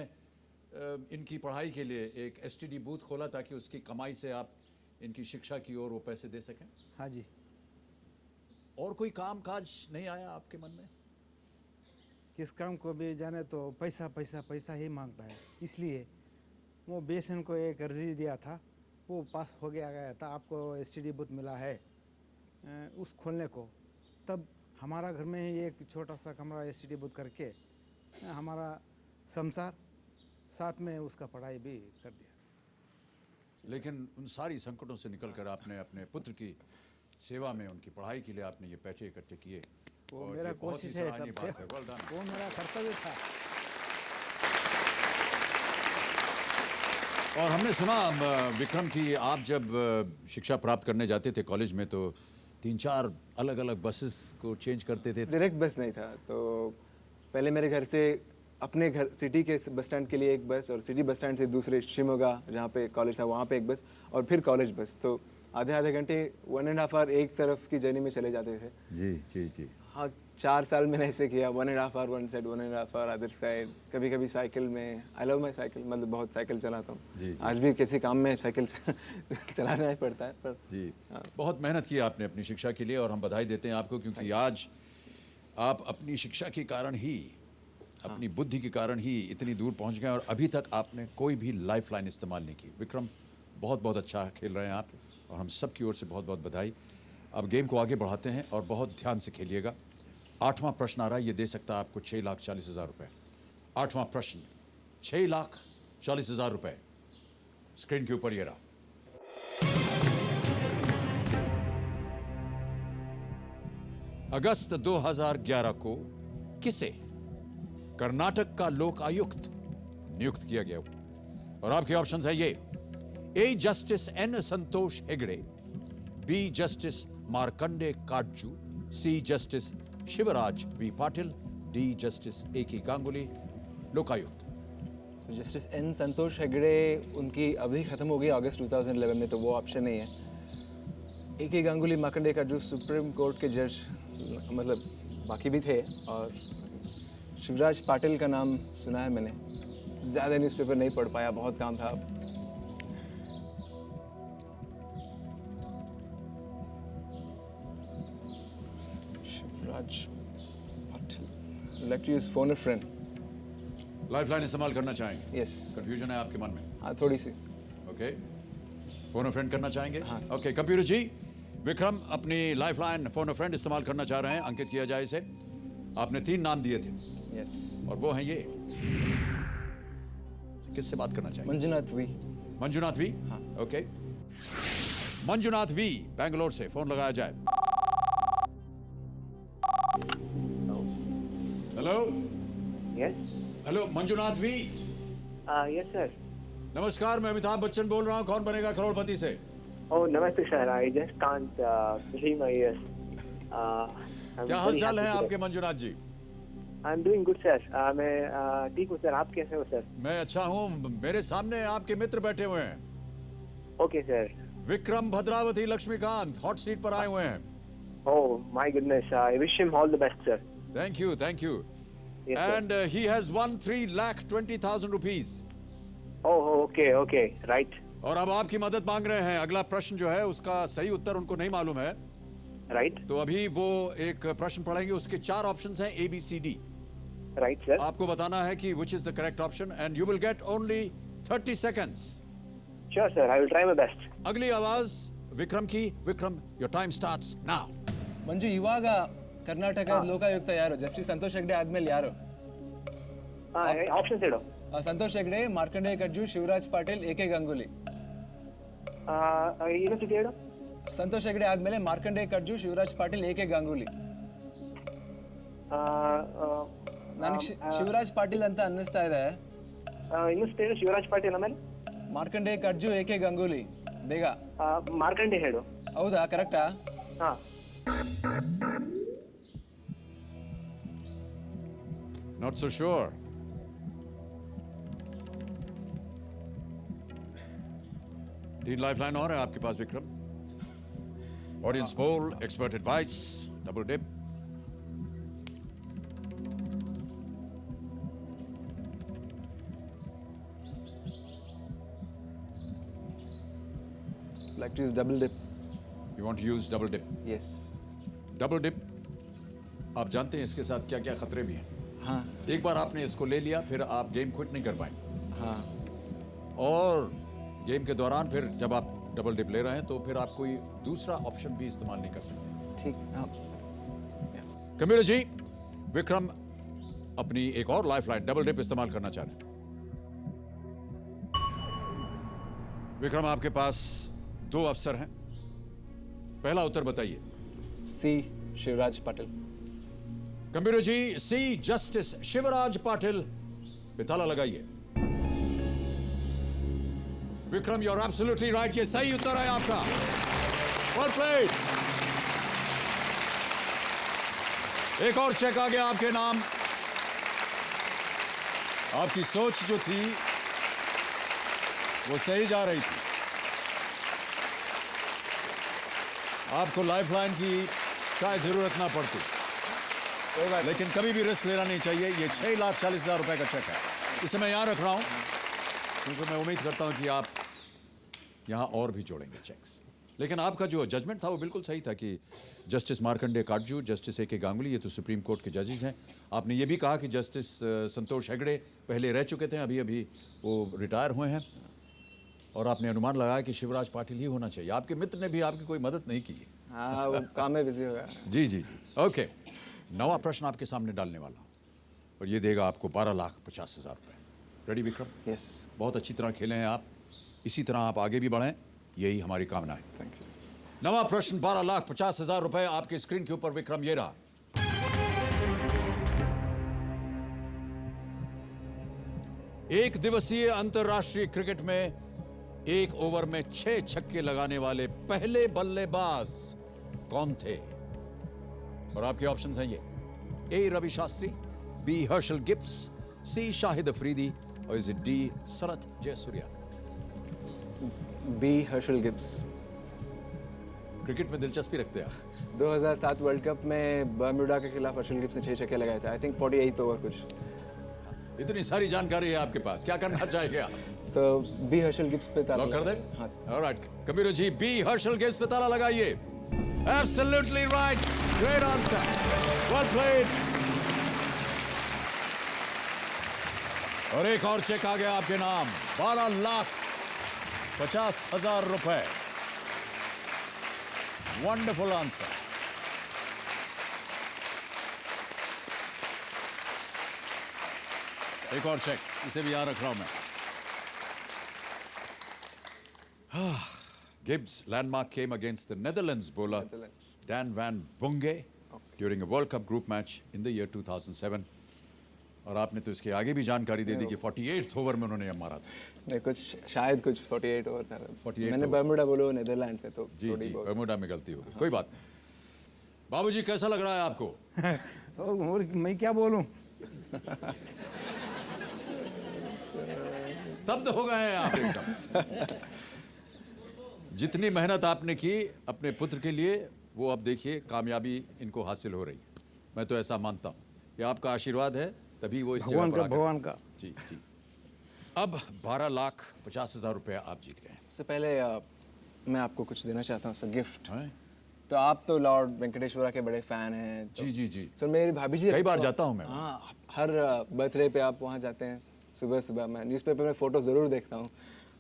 इनकी पढ़ाई के लिए एक एसटीडी बूथ खोला ताकि उसकी कमाई से आप इनकी शिक्षा की ओर वो पैसे दे सकें? हाँ जी। और कोई काम काज नहीं आया आपके मन में? किस काम को भी जाने तो पैसा पैसा पैसा ही मांगता है, इसलिए वो BSN को एक अर्जी दिया था, वो पास हो गया था, आपको STD बूथ मिला है उस खोलने को। तब हमारा घर में ही एक छोटा सा कमरा STD बूथ करके हमारा संसार साथ में उसका पढ़ाई भी कर दिया। लेकिन उन सारी संकटों से निकलकर आपने अपने पुत्र की सेवा में उनकी पढ़ाई के लिए आपने ये पैसे इकट्ठे किए। वो और मेरा ये बहुत ही कोशिश है सराहनीय सबसे, बात है। Well done। वो मेरा कर्तव्य था। और हमने सुना विक्रम की आप जब शिक्षा प्राप्त करने जाते थे कॉलेज में तो 3-4 अलग अलग बसेस को चेंज करते थे। डायरेक्ट बस नहीं था, तो पहले मेरे घर से अपने घर सिटी के बस स्टैंड के लिए एक बस, और सिटी बस स्टैंड से दूसरे शिमोगा जहाँ पे कॉलेज था वहाँ पे एक बस, और फिर कॉलेज बस। तो आधे घंटे 1.5 आवर एक तरफ की जर्नी में चले जाते थे। जी जी जी। हाँ 4 साल मैंने ऐसे किया, 1.5 hour one side, 1.5 hour other side. कभी कभी साइकिल में, आई लव माई साइकिल, मतलब बहुत साइकिल चलाता जी, हूँ। जी। आज भी किसी काम में साइकिल चलाना ही पड़ता है, पर जी बहुत मेहनत की आपने अपनी शिक्षा के लिए, और हम बधाई देते हैं आपको, क्योंकि आज आप अपनी शिक्षा के कारण ही, अपनी बुद्धि के कारण ही इतनी दूर पहुंच गए, और अभी तक आपने कोई भी लाइफ लाइन इस्तेमाल नहीं की। विक्रम बहुत बहुत अच्छा खेल रहे हैं आप, और हम सब की ओर से बहुत बहुत बधाई। अब गेम को आगे बढ़ाते हैं और बहुत ध्यान से खेलिएगा। 8वां प्रश्न आ रहा है, ये दे सकता है आपको 6,40,000 रुपये। 8वां प्रश्न 6,40,000 रुपये स्क्रीन के ऊपर ये रहा। अगस्त 2011 को किसे कर्नाटक का लोक आयुक्त नियुक्त किया गया? और आपके ऑप्शंस है ये: A justice N Santosh Hegde, B justice Markandey Katju, C justice Shivraj V Patil, D justice A K Ganguly, Lokayukta. तो जस्टिस एन संतोष हेगड़े, उनकी अवधि खत्म हो गई अगस्त 2011 में, तो वो ऑप्शन नहीं है। ए K Ganguly, Markande Katju supreme court के जज, मतलब बाकी भी थे, और शिवराज पाटिल का नाम सुना है मैंने, ज़्यादा न्यूज़पेपर नहीं पढ़ पाया, बहुत काम था। Shivraj Patil, like to use phone a friend. Lifeline इस्तेमाल करना चाहेंगे? यस। कंफ्यूजन है आपके मन में? हाँ थोड़ी सी। ओके, फोन अ फ्रेंड करना चाहेंगे? हाँ। ओके कंप्यूटर जी, विक्रम अपनी लाइफलाइन फोन अ फ्रेंड इस्तेमाल करना चाह रहे हैं। अंकित किया जाए इसे। आपने 3 नाम दिए थे, यस। और वो हैं ये। किससे बात करना चाहेंगे? मंजुनाथ वी। मंजुनाथ वी? हाँ। ओके, मंजुनाथ वी बेंगलोर से फोन लगाया जाए। Hello. Yes hello Manjunath V. Yes sir. नमस्कार, मैं अमिताभ बच्चन बोल रहा हूँ, कौन बनेगा करोड़पति से। ओह नमस्ते sir, I just can't believe my ears. क्या हाल चाल है आपके Manjunath ji? I am doing good sir. मैं ठीक हूँ सर, आप कैसे हो सर? मैं अच्छा हूँ। मेरे सामने आपके मित्र बैठे हुए हैं। Okay sir. Vikram Bhadravati Laxmikant hot seat पर आए हुए हैं। Oh my goodness, I wish him all the best sir. Thank you, thank you. Yes, sir. And he has won 3,20,000 rupees. Oh okay okay right. और अब आपकी मदद मांग रहे हैं। अगला प्रश्न जो है उसका सही उत्तर उनको नहीं मालूम है, राइट तो अभी वो एक प्रश्न पढ़ेंगे, उसके 4 ऑप्शंस हैं ABCD। Right sir. आपको बताना है कि which is the correct option and you will get only 30 seconds। Sure sir, I will try my best. अगली आवाज विक्रम की। Vikram, your time starts now। ಮಂಜು ಇವಾಗ ಕರ್ನಾಟಕ ಲೋಕಾಯುಕ್ತ ಯಾರು? ಜಸ್ಟಿಸ್ ಸಂತೋಷ್ ಹೆಗ್ಡೆ ಆದ್ಮೇಲೆ ಯಾರು? ಆಪ್ಷನ್ಸ್ ಹೇಳು. Santosh Hegde, Markandeya Katju, Shivraj Patil, A K Ganguly. ಇನ್ನೊಂದ್ಸತಿ ಹೇಳು. ಸಂತೋಷ್ ಹೆಗ್ಡೆ ಆದ್ಮೇಲೆ ಮಾರ್ಕಂಡೇಯ ಕಟ್ಜು, ಶಿವರಾಜ್ ಪಾಟೀಲ್, ಎ ಕೆ ಗಂಗೂಲಿ. ನನಗೆ ಶಿವರಾಜ್ ಪಾಟೀಲ್ ಅಂತ ಅನ್ನಿಸ್ತಾ ಇದೆ. ಇನ್ನೊಂದ್ಸತಿ ಹೇಳು. ಶಿವರಾಜ್ ಪಾಟೀಲ್ ಆಮೇಲೆ ಮಾರ್ಕಂಡೇಯ ಕಟ್ಜು, ಎ ಕೆ ಗಂಗೂಲಿ. ಬೇಗ. ಮಾರ್ಕಂಡೆ ಹೇಳು. ಹೌದಾ, ಕರೆಕ್ಟಾ? ಹಾ. Not so sure। तीन लाइफलाइन और है आपके पास Vikram. Audience poll, expert advice, double dip. Like to use double dip. You want to use double dip. Yes. Double dip, आप जानते हैं इसके साथ क्या क्या खतरे भी हैं। हाँ एक बार आपने इसको ले लिया, फिर आप गेम क्विट नहीं कर पाएंगे। हाँ और गेम के दौरान फिर जब आप डबल डिप ले रहे हैं तो फिर आप कोई दूसरा ऑप्शन भी इस्तेमाल नहीं कर सकते। ठीक। हाँ कबीर जी, विक्रम अपनी एक और लाइफलाइन डबल डिप इस्तेमाल करना चाह रहे हैं। विक्रम, आपके पास 2 अवसर हैं। पहला उत्तर बताइए। C Shivraj Patil. Kabir ji, C justice Shivraj Patil पे ताला लगाइए। Vikram, you are absolutely right, ये सही उत्तर है आपका। Well played. एक और चेक आ गया आपके नाम। आपकी सोच जो थी वो सही जा रही थी। आपको लाइफलाइन की शायद जरूरत ना पड़ती, लेकिन कभी भी रिस्क लेना नहीं चाहिए। ये 6,40,000 रुपए का चेक है, इसे मैं यहां रख रहा हूं क्योंकि मैं उम्मीद करता हूं कि आप यहां और भी जोड़ेंगे चेक्स। लेकिन आपका जो जजमेंट था वो बिल्कुल सही था कि justice Markandey Katju, justice A.K. Ganguly, ये तो सुप्रीम कोर्ट के जजेस हैं। आपने ये भी कहा कि जस्टिस संतोष हेगड़े पहले रह चुके थे, अभी अभी वो रिटायर हुए हैं। और आपने अनुमान लगाया कि शिवराज पाटिल ही होना चाहिए। आपके मित्र ने भी आपकी कोई मदद नहीं की। हाँ वो काम में बिजी हो गया। जी जी जी, ओके। नवा प्रश्न आपके सामने डालने वाला हूं और ये देगा आपको 12,50,000 रुपए। रेडी विक्रम? यस। बहुत अच्छी तरह खेले हैं आप, इसी तरह आप आगे भी बढ़ें, यही हमारी कामना है। Thank you. नवा प्रश्न 12,50,000 रुपए आपके स्क्रीन के ऊपर। विक्रम, ये रहा। एक दिवसीय अंतरराष्ट्रीय क्रिकेट में 1 ओवर में 6 छक्के लगाने वाले पहले बल्लेबाज कौन थे? और आपके ऑप्शंस हैं ये। A Ravi Shastri, B Herschelle Gibbs, C Shahid Afridi और is it D Sharat Jayasuriya? B Herschelle Gibbs. Cricket में दिलचस्पी रखते हैं आप? 2007 वर्ल्ड कप में बर्म्यूडा के खिलाफ हर्षल गिब्स ने 6 छक्के लगाए थे। आई थिंक 48 ओवर कुछ। इतनी सारी जानकारी है आपके पास, क्या करना चाहेंगे आप? तो बी हर्षल गिब्स पे ताला लॉक कर दें? हाँ sir. Alright Kabir ji, B Herschelle Gibbs पे ताला लगाइए। Absolutely right, great answer, well played. और एक और चेक आ गया आपके नाम, 12,50,000 रुपए। Wonderful answer. एक और चेक, इसे भी यहां रख रहा हूं मैं। Gibbs landmark came against the Netherlands bowler Dan van Bunge during a World Cup group match in the year 2007. और आपने तो इसके आगे भी जानकारी दे दी कि 48th ओवर में उन्होंने मारा था। नहीं कुछ शायद कुछ 48 ओवर था। 48 मैंने बर्म्यूडा बोलो नीदरलैंड से तो जी थोड़ी जी, बहुत। बर्मुडा में गलती हो गई, कोई बात नहीं। बाबूजी, कैसा लग रहा है आपको? और मैं क्या बोलूं? स्तब्ध हो गए हैं आप एकदम। जितनी मेहनत आपने की अपने पुत्र के लिए, वो अब देखिए कामयाबी इनको हासिल हो रही है। मैं तो ऐसा मानता हूँ कि आपका आशीर्वाद है, तभी वो इस जगह पर आकर। भगवान का। जी जी। अब 12,50,000 रुपए आप जीत गए उससे पहले मैं आपको कुछ देना चाहता हूँ सर, गिफ्ट। हैं? तो आप तो लॉर्ड वेंकटेश्वरा के बड़े फैन हैं तो जी जी जी, सर मेरी भाभी जी कई बार जाता हूँ मैं। हाँ हर बर्थडे पे आप वहाँ जाते हैं सुबह सुबह। मैं न्यूज़पेपर में फ़ोटो ज़रूर देखता हूँ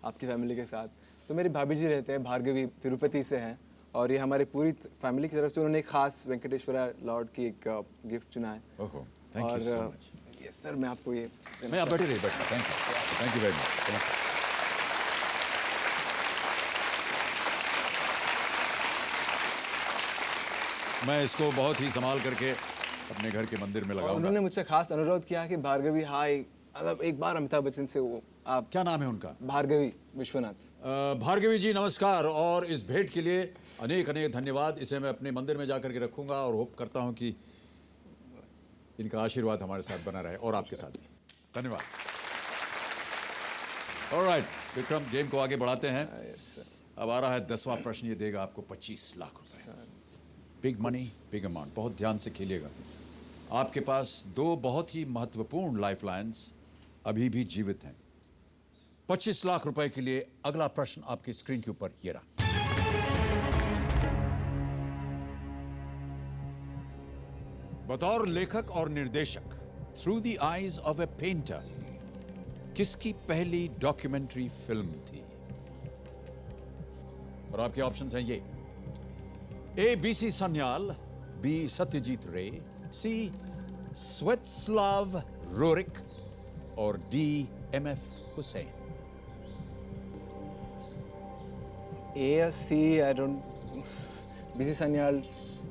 आपकी फैमिली के साथ। तो मेरी भाभी जी रहते हैं, भार्गवी तिरुपति से हैं, और ये हमारी पूरी फैमिली की तरफ से उन्होंने एक खास वेंकटेश्वरा लॉर्ड की एक गिफ्ट चुना है। ओहो, थैंक यू और सो मच। यस सर, मैं आपको ये मैं आप बैठे रहिए, बैठे। Thank you very much. मैं इसको बहुत ही संभाल करके अपने घर के मंदिर में लगाऊंगा। उन्होंने मुझसे खास अनुरोध किया कि भार्गवी हाय, मतलब एक बार अमिताभ बच्चन से वो आप। क्या नाम है उनका? भार्गवी विश्वनाथ। भार्गवी जी नमस्कार, और इस भेंट के लिए अनेक अनेक धन्यवाद। इसे मैं अपने मंदिर में जाकर के रखूंगा और होप करता हूं कि इनका आशीर्वाद हमारे साथ बना रहे और आपके साथ भी। धन्यवाद। ऑलराइट विक्रम, गेम को आगे बढ़ाते हैं। Yes sir. अब आ रहा है 10वां प्रश्न, ये देगा आपको 25 लाख रुपए। बिग मनी बिग अमाउंट, बहुत ध्यान से खेलिएगा। आपके पास दो बहुत ही महत्वपूर्ण लाइफलाइंस अभी भी जीवित हैं। 25 लाख रुपए के लिए अगला प्रश्न आपकी स्क्रीन के ऊपर ये रहा। बतौर लेखक और निर्देशक, through the eyes of A painter, किसकी पहली डॉक्यूमेंट्री फिल्म थी? और आपके ऑप्शंस हैं ये: A B C Sanyal, B Satyajit Ray, C Svetoslav Roerich और डी एमएफ हुसैन। ए या C, I don't, B C Sanyal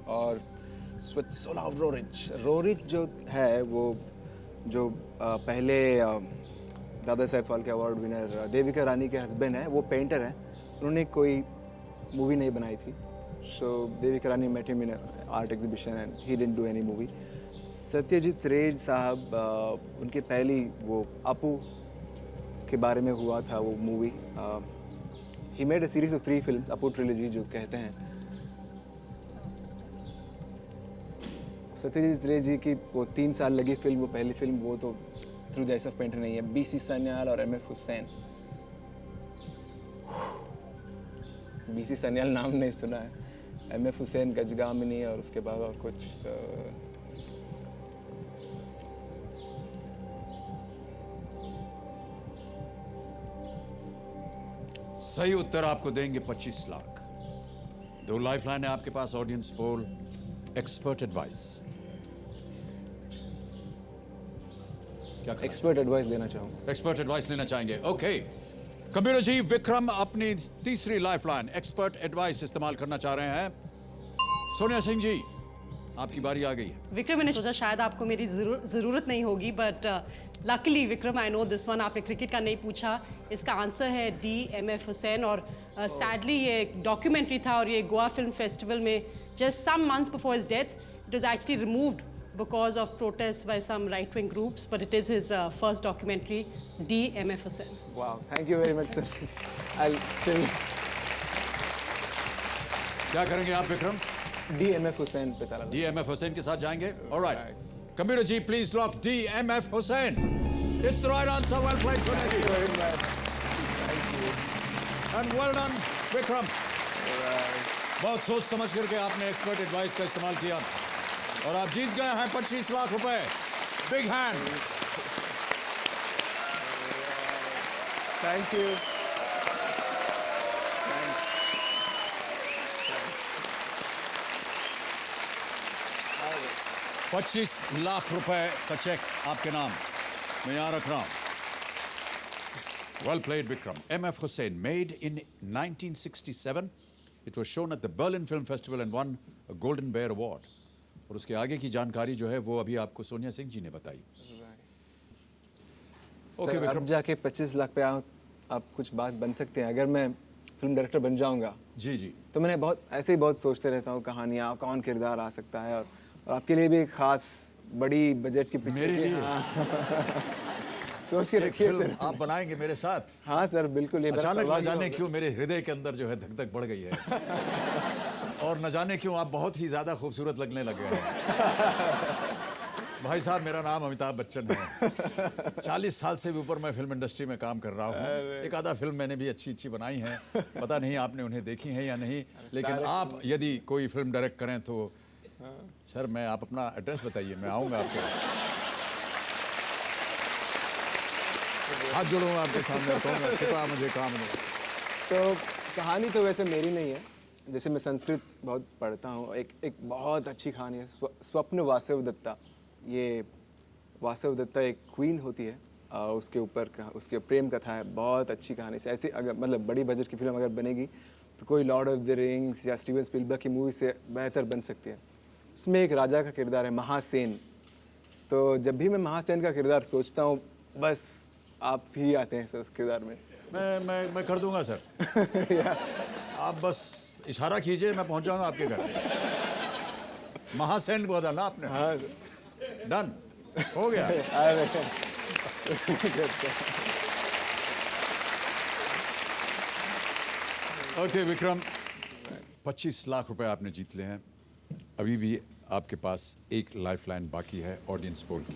और स्वेटस्लाव रोरिच। रोरिच जो है वो जो पहले दादा साहेब फाल्के अवार्ड विनर देविका रानी के हस्बैंड हैं, वो पेंटर हैं। उन्होंने कोई मूवी नहीं बनाई थी। So Devika Rani met him in art exhibition and he didn't do any movie. Satyajit Ray साहब, उनकी पहली वो अपू के बारे में हुआ था वो movie. He made a series of 3 films, Apu trilogy जो कहते हैं। सत्यजीत रे जी की वो 3 साल लगी फिल्म, वो पहली फिल्म, वो तो through the eyes of painter नहीं है। बीसी सन्याल और एमएफ हुसैन। बीसी सन्याल नाम नहीं सुना है, एमएफ हुसैन गजगामिनी और उसके बाद और कुछ तो सही उत्तर आपको देंगे 25 लाख। 2 लाइफलाइन है आपके पास, ऑडियंस पोल, एक्सपर्ट एडवाइस। क्या एक्सपर्ट एडवाइस देना चाहूँगा। एक्सपर्ट एडवाइस लेना चाहेंगे? ओके, कंप्यूटर जी विक्रम अपनी तीसरी लाइफलाइन एक्सपर्ट एडवाइस इस्तेमाल करना चाह रहे हैं। सोनिया सिंह जी, आपकी बारी आ गई है। विक्रम, मैंने सोचा शायद आपको मेरी ज़रूरत नहीं होगी, but luckily Vikram I know this one. आपने क्रिकेट का नहीं पूछा, इसका आंसर है डी एमएफ हुसैन। और सैडली ये डॉक्यूमेंट्री था और ये गोवा फिल्म फेस्टिवल में just some months before his death it was actually removed because of protests by some right-wing groups, but it is his first documentary, D. M.F. Hussain. Wow, thank you very much, sir. I'll still क्या करेंगे आप Vikram? D. M.F. Hussain पे ताला D M F Hussain के साथ जाएंगे? Alright, computer ji please lock D M F Husain. It's the right answer. Well played Sonia ji. very much. Thank you. And well done Vikram. बहुत सोच समझ करके आपने एक्सपर्ट एडवाइस का इस्तेमाल किया और आप जीत गए हैं 25 लाख रुपए। Big hand. Thank you. 25 lakh रुपए का चेक आपके नाम मैं यहां रख रहा हूं। Well played, Vikram. M.F. Hussain, made in 1967. It was shown at the Berlin Film Festival and won a Golden Bear Award. और उसके आगे की जानकारी जो है वो अभी आपको सोनिया सिंह जी ने बताई। ओके विक्रम, अब जाके 25 लाख पे आप कुछ बात बन सकते हैं। अगर मैं फिल्म डायरेक्टर बन जाऊंगा जी जी, तो मैंने बहुत ऐसे ही बहुत सोचते रहता हूँ कहानियाँ, कौन किरदार आ सकता है। और आपके लिए भी एक खास बड़ी बजट की पिक्चर मेरे लिए सोच के रखिए सर। आप बनाएंगे मेरे साथ? हाँ सर, बिल्कुल। ये अचानक न जाने क्यों मेरे हृदय के अंदर जो है धक धक बढ़ गई है और न जाने क्यों आप बहुत ही ज्यादा खूबसूरत लगने लगे हैं। भाई साहब, मेरा नाम अमिताभ बच्चन है। 40 साल से भी ऊपर मैं फिल्म इंडस्ट्री में काम कर रहा हूँ। एक आधा फिल्म मैंने भी अच्छी अच्छी बनाई है, पता नहीं आपने उन्हें देखी है या नहीं। लेकिन आप यदि कोई फिल्म डायरेक्ट करें तो सर मैं, आप अपना एड्रेस बताइए, मैं आऊँगा आपके हाथ जोड़ूंगा आपके सामने, कहूँगा कृपया मुझे काम दो। तो कहानी तो वैसे मेरी नहीं है, जैसे मैं संस्कृत बहुत पढ़ता हूँ। एक बहुत अच्छी कहानी है, स्वप्न वासव दत्ता। ये वासव दत्ता एक क्वीन होती है, उसके ऊपर उसके प्रेम कथा है। बहुत अच्छी कहानी से, ऐसे अगर मतलब बड़ी बजट की फिल्म अगर बनेगी तो कोई लॉर्ड ऑफ द रिंग्स या स्टीवन स्पीलबर्ग की मूवी से बेहतर बन सकती है। इसमें एक राजा का किरदार है, महासेन। तो जब भी मैं महासेन का किरदार सोचता हूँ, बस आप ही आते हैं सर उस किरदार में। मैं कर दूंगा सर। आप बस इशारा कीजिए, मैं पहुंच जाऊंगा आपके घर। महासेन को बदलना आपने? हाँ, डन हो गया। ओके विक्रम, 25 लाख रुपए आपने जीत लिए हैं। अभी भी आपके पास एक लाइफलाइन बाकी है ऑडियंस पोल की।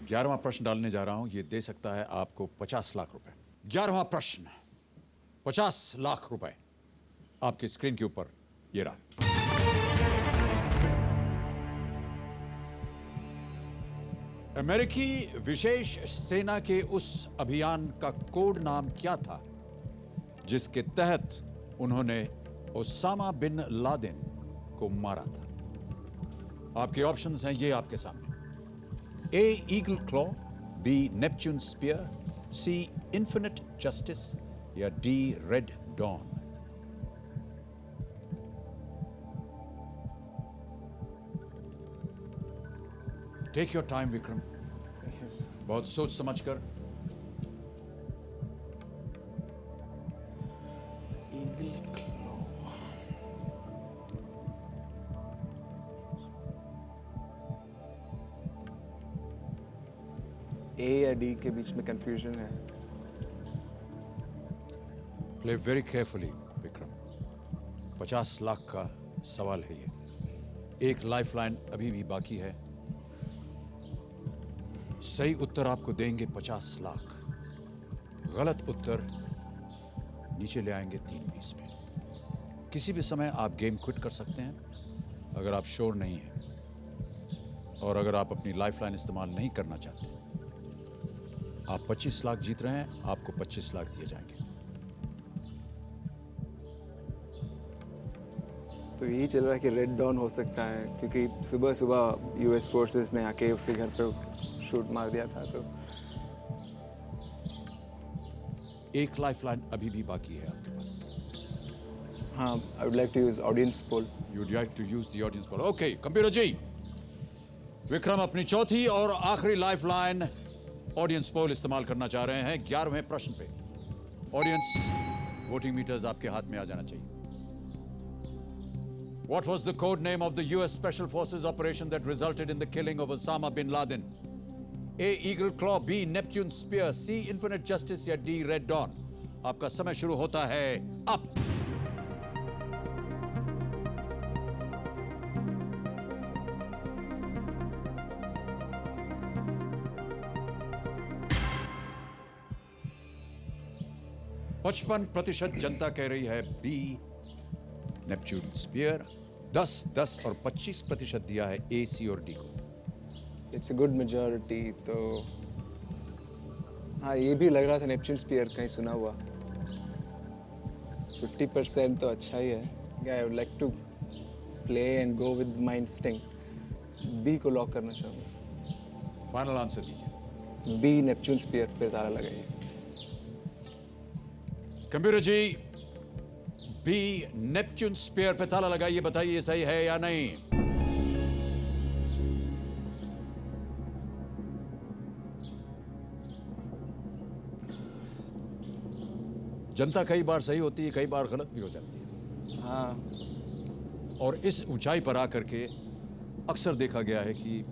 11वां प्रश्न डालने जा रहा हूं, ये दे सकता है आपको 50 लाख रुपए। 11वां प्रश्न, 50 लाख रुपए आपकी स्क्रीन के ऊपर ये रहा। अमेरिकी विशेष सेना के उस अभियान का कोड नाम क्या था जिसके तहत उन्होंने ओसामा बिन लादेन को मारा था? आपके ऑप्शंस हैं ये आपके सामने। A Eagle Claw, B Neptune Spear, C Infinite Justice या D Red Dawn. Take your time Vikram, Yes. बहुत सोच समझ कर। ईगल क्लॉ, ए या डी के बीच में कंफ्यूजन है। Play very carefully Vikram. 50 lakh का सवाल है ये। एक लाइफलाइन अभी भी बाकी है। सही उत्तर आपको देंगे 50 लाख, गलत उत्तर नीचे ले आएंगे 3-20 में। किसी भी समय आप गेम क्विट कर सकते हैं अगर आप श्योर नहीं हैं, और अगर आप अपनी लाइफलाइन इस्तेमाल नहीं करना चाहते। आप 25 लाख जीत रहे हैं, आपको 25 लाख दिए जाएंगे। तो यही चल रहा है कि रेड डॉन हो सकता है, क्योंकि सुबह सुबह यूएस फोर्सेस ने आके उसके घर पे शूट मार दिया था। तो एक लाइफलाइन अभी भी बाकी है आपके पास। हाँ, I would like to use audience poll. You'd like to use the audience poll. Okay, computer ji, Vikram अपनी चौथी और आखिरी लाइफलाइन ऑडियंस पोल इस्तेमाल करना चाह रहे हैं 11वें प्रश्न पे। ऑडियंस वोटिंग मीटर्स आपके हाथ में आ जाना चाहिए। What was the code name of the US Special Forces operation that resulted in the killing of Osama bin Laden? A. Eagle Claw, B. Neptune Spear, C. Infinite Justice या D. Red Dawn? आपका समय शुरू होता है अब। पचपन % जनता कह रही है बी नेपच्यून स्पीयर। 10 और 25% दिया है ए, सी और डी को। It's a good majority. तो हाँ, ये भी लग रहा था नेपच्यून स्पीयर कहीं सुना हुआ। 50% तो अच्छा ही है। I would like to play and go with my instinct. B को लॉक करना चाहूँगा। फाइनल आंसर दीजिए। बी नेपच्यून स्पीयर पे ताला लगाइए। Computer ji, B Neptune Spear पे ताला लगाइए। बताइए सही है या नहीं। जनता कई बार सही होती है, कई बार गलत भी हो जाती है। हाँ, और इस ऊंचाई पर आकर के अक्सर देखा गया है कि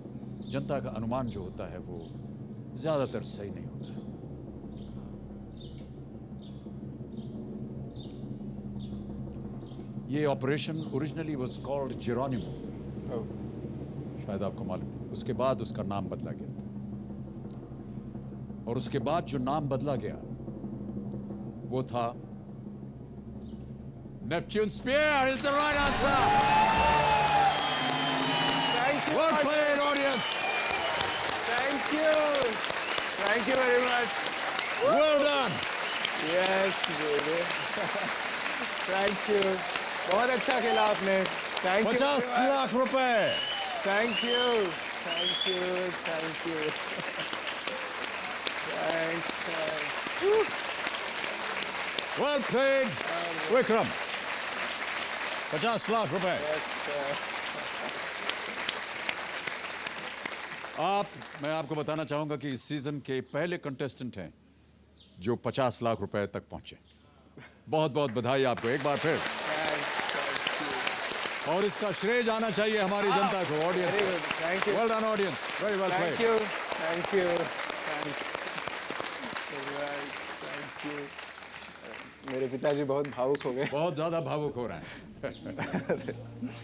जनता का अनुमान जो होता है वो ज्यादातर सही नहीं होता है। ये operation originally was called Geronimo, शायद आपको मालूम है। उसके बाद उसका नाम बदला गया था, और उसके बाद जो नाम बदला गया वो था Neptune sphere is the right answer. Well played, audience. Thank you very much. Well done. Yes baby, thank you. बहुत अच्छा खेला आपने। Thank you. 50 लाख रुपए। Thank you, thank you, thank you. Thanks. Well played, Vikram. 50 lakh रुपए। मैं आपको बताना चाहूंगा कि इस सीजन के पहले कंटेस्टेंट हैं जो 50 लाख रुपए तक पहुंचे। बहुत बहुत बधाई आपको एक बार फिर। और इसका श्रेय जाना चाहिए हमारी जनता को, ऑडियंस को। Thank you. Well done audience, very well thank played. You, thank you, thank you. मेरे पिताजी बहुत भावुक हो गए। बहुत ज्यादा भावुक हो रहे हैं।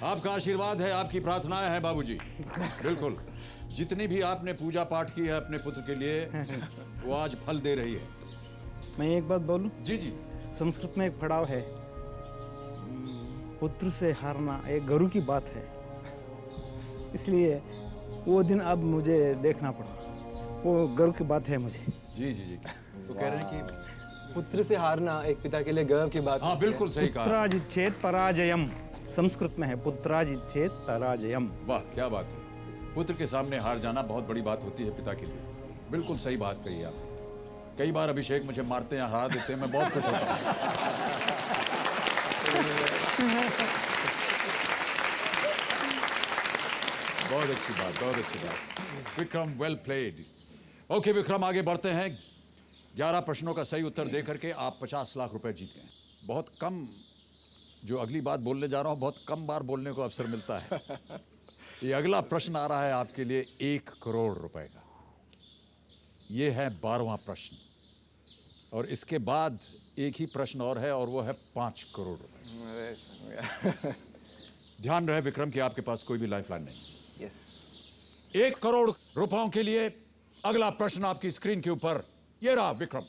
आपका आशीर्वाद है, आपकी प्रार्थनाएं हैं बाबूजी। बिल्कुल, जितनी भी आपने पूजा पाठ की है अपने पुत्र के लिए, वो आज फल दे रही है। मैं एक बात बोलूं, जी जी। संस्कृत में एक पड़ाव है, पुत्र से हारना एक गर्व की बात है, इसलिए वो दिन अब मुझे देखना पड़ा, वो गर्व की बात है मुझे। जी जी जी। तो कह रहे हैं कि पुत्र से हारना एक पिता के लिए गर्व की बात हाँ, है। बिल्कुल सही कहा। पुत्राजिच्छेद पराजयम, संस्कृत में है पुत्राजिच्छेद पराजयम। वाह, क्या बात है। पुत्र के सामने हार जाना बहुत बड़ी बात होती है पिता के लिए। बिल्कुल सही बात कही आपने। कई बार अभिषेक मुझे मारते हैं, हरा देते हैं, मैं बहुत खुश होता हूँ। बहुत अच्छी बात, बहुत अच्छी बात। Vikram, well played. Okay Vikram, आगे बढ़ते हैं। 11 प्रश्नों का सही उत्तर देकर के आप 50 लाख रुपए जीत गए। बहुत कम, जो अगली बात बोलने जा रहा हूं, बहुत कम बार बोलने को अवसर मिलता है। ये अगला प्रश्न आ रहा है आपके लिए 1 करोड़ रुपए का। ये है 12वां प्रश्न, और इसके बाद एक ही प्रश्न और है, और वो है 5 करोड़ रुपए। ध्यान रहे विक्रम कि आपके पास कोई भी लाइफलाइन नहीं। यस। 1 करोड़ रुपयों के लिए अगला प्रश्न आपकी स्क्रीन के ऊपर, ये रहा विक्रम।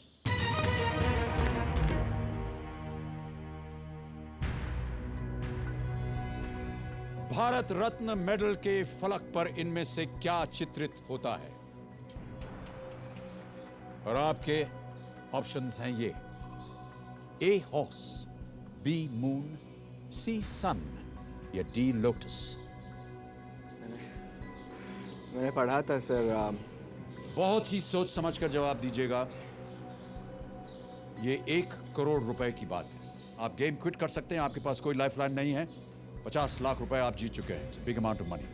भारत रत्न मेडल के फलक पर इनमें से क्या चित्रित होता है? और आपके ऑप्शंस हैं ये: ए हॉर्स, बी मून, सी सन, या डी लोटस। मैंने पढ़ा था सर। बहुत ही सोच समझकर जवाब दीजिएगा। ये 1 करोड़ रुपए की बात है। आप गेम क्विट कर सकते हैं, आपके पास कोई लाइफलाइन नहीं है। 50 लाख रुपए आप जीत चुके हैं। Big amount of money.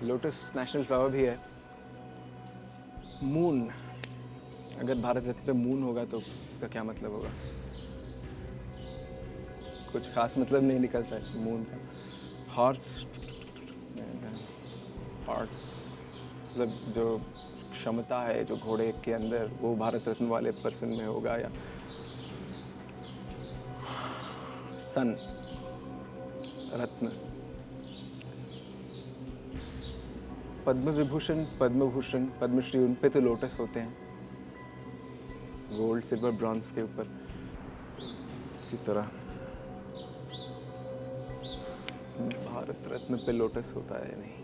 Lotus national flower भी है। मून, अगर भारत रत्न पे मून होगा तो इसका क्या मतलब होगा? कुछ खास मतलब नहीं निकलता इस मून का। हॉर्स, मतलब जो क्षमता है जो घोड़े के अंदर, वो भारत रत्न वाले पर्सन में होगा। या सन, रत्न, पद्म विभूषण, पद्मभूषण, पद्मश्री, उन पे तो लोटस होते हैं, गोल्ड, सिल्वर, ब्रॉन्ज के ऊपर की तरह। भारत रत्न पे लोटस होता है नहीं।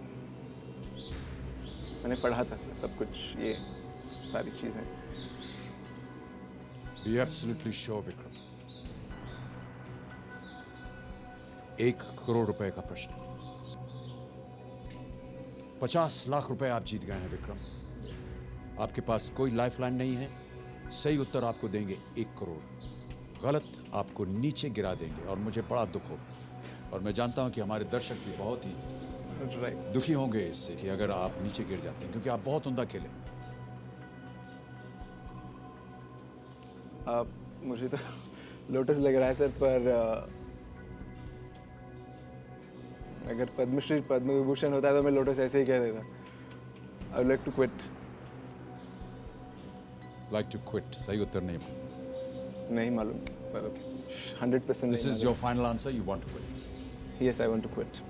मैंने पढ़ा था सब कुछ, ये सारी चीजें। Be absolutely sure Vikram. 1 crore रुपए का प्रश्न, 50 लाख रुपए आप जीत गए हैं विक्रम। आपके पास कोई लाइफलाइन नहीं है। सही उत्तर आपको देंगे 1 करोड़, गलत आपको नीचे गिरा देंगे, और मुझे बड़ा दुख होगा। और मैं जानता हूं कि हमारे दर्शक भी बहुत ही दुखी होंगे इससे कि अगर आप नीचे गिर जाते हैं, क्योंकि आप बहुत उम्दा खेले। मुझे तो लोटस लग रहा है सर, पर अगर पद्मश्री, पद्म विभूषण होता है तो मैं लोटस ऐसे ही कह देता। I would like to quit. Like to quit, सही उत्तर नहीं मालूम, मतलब 100% This is your final answer, you want to quit? Yes, I want to quit.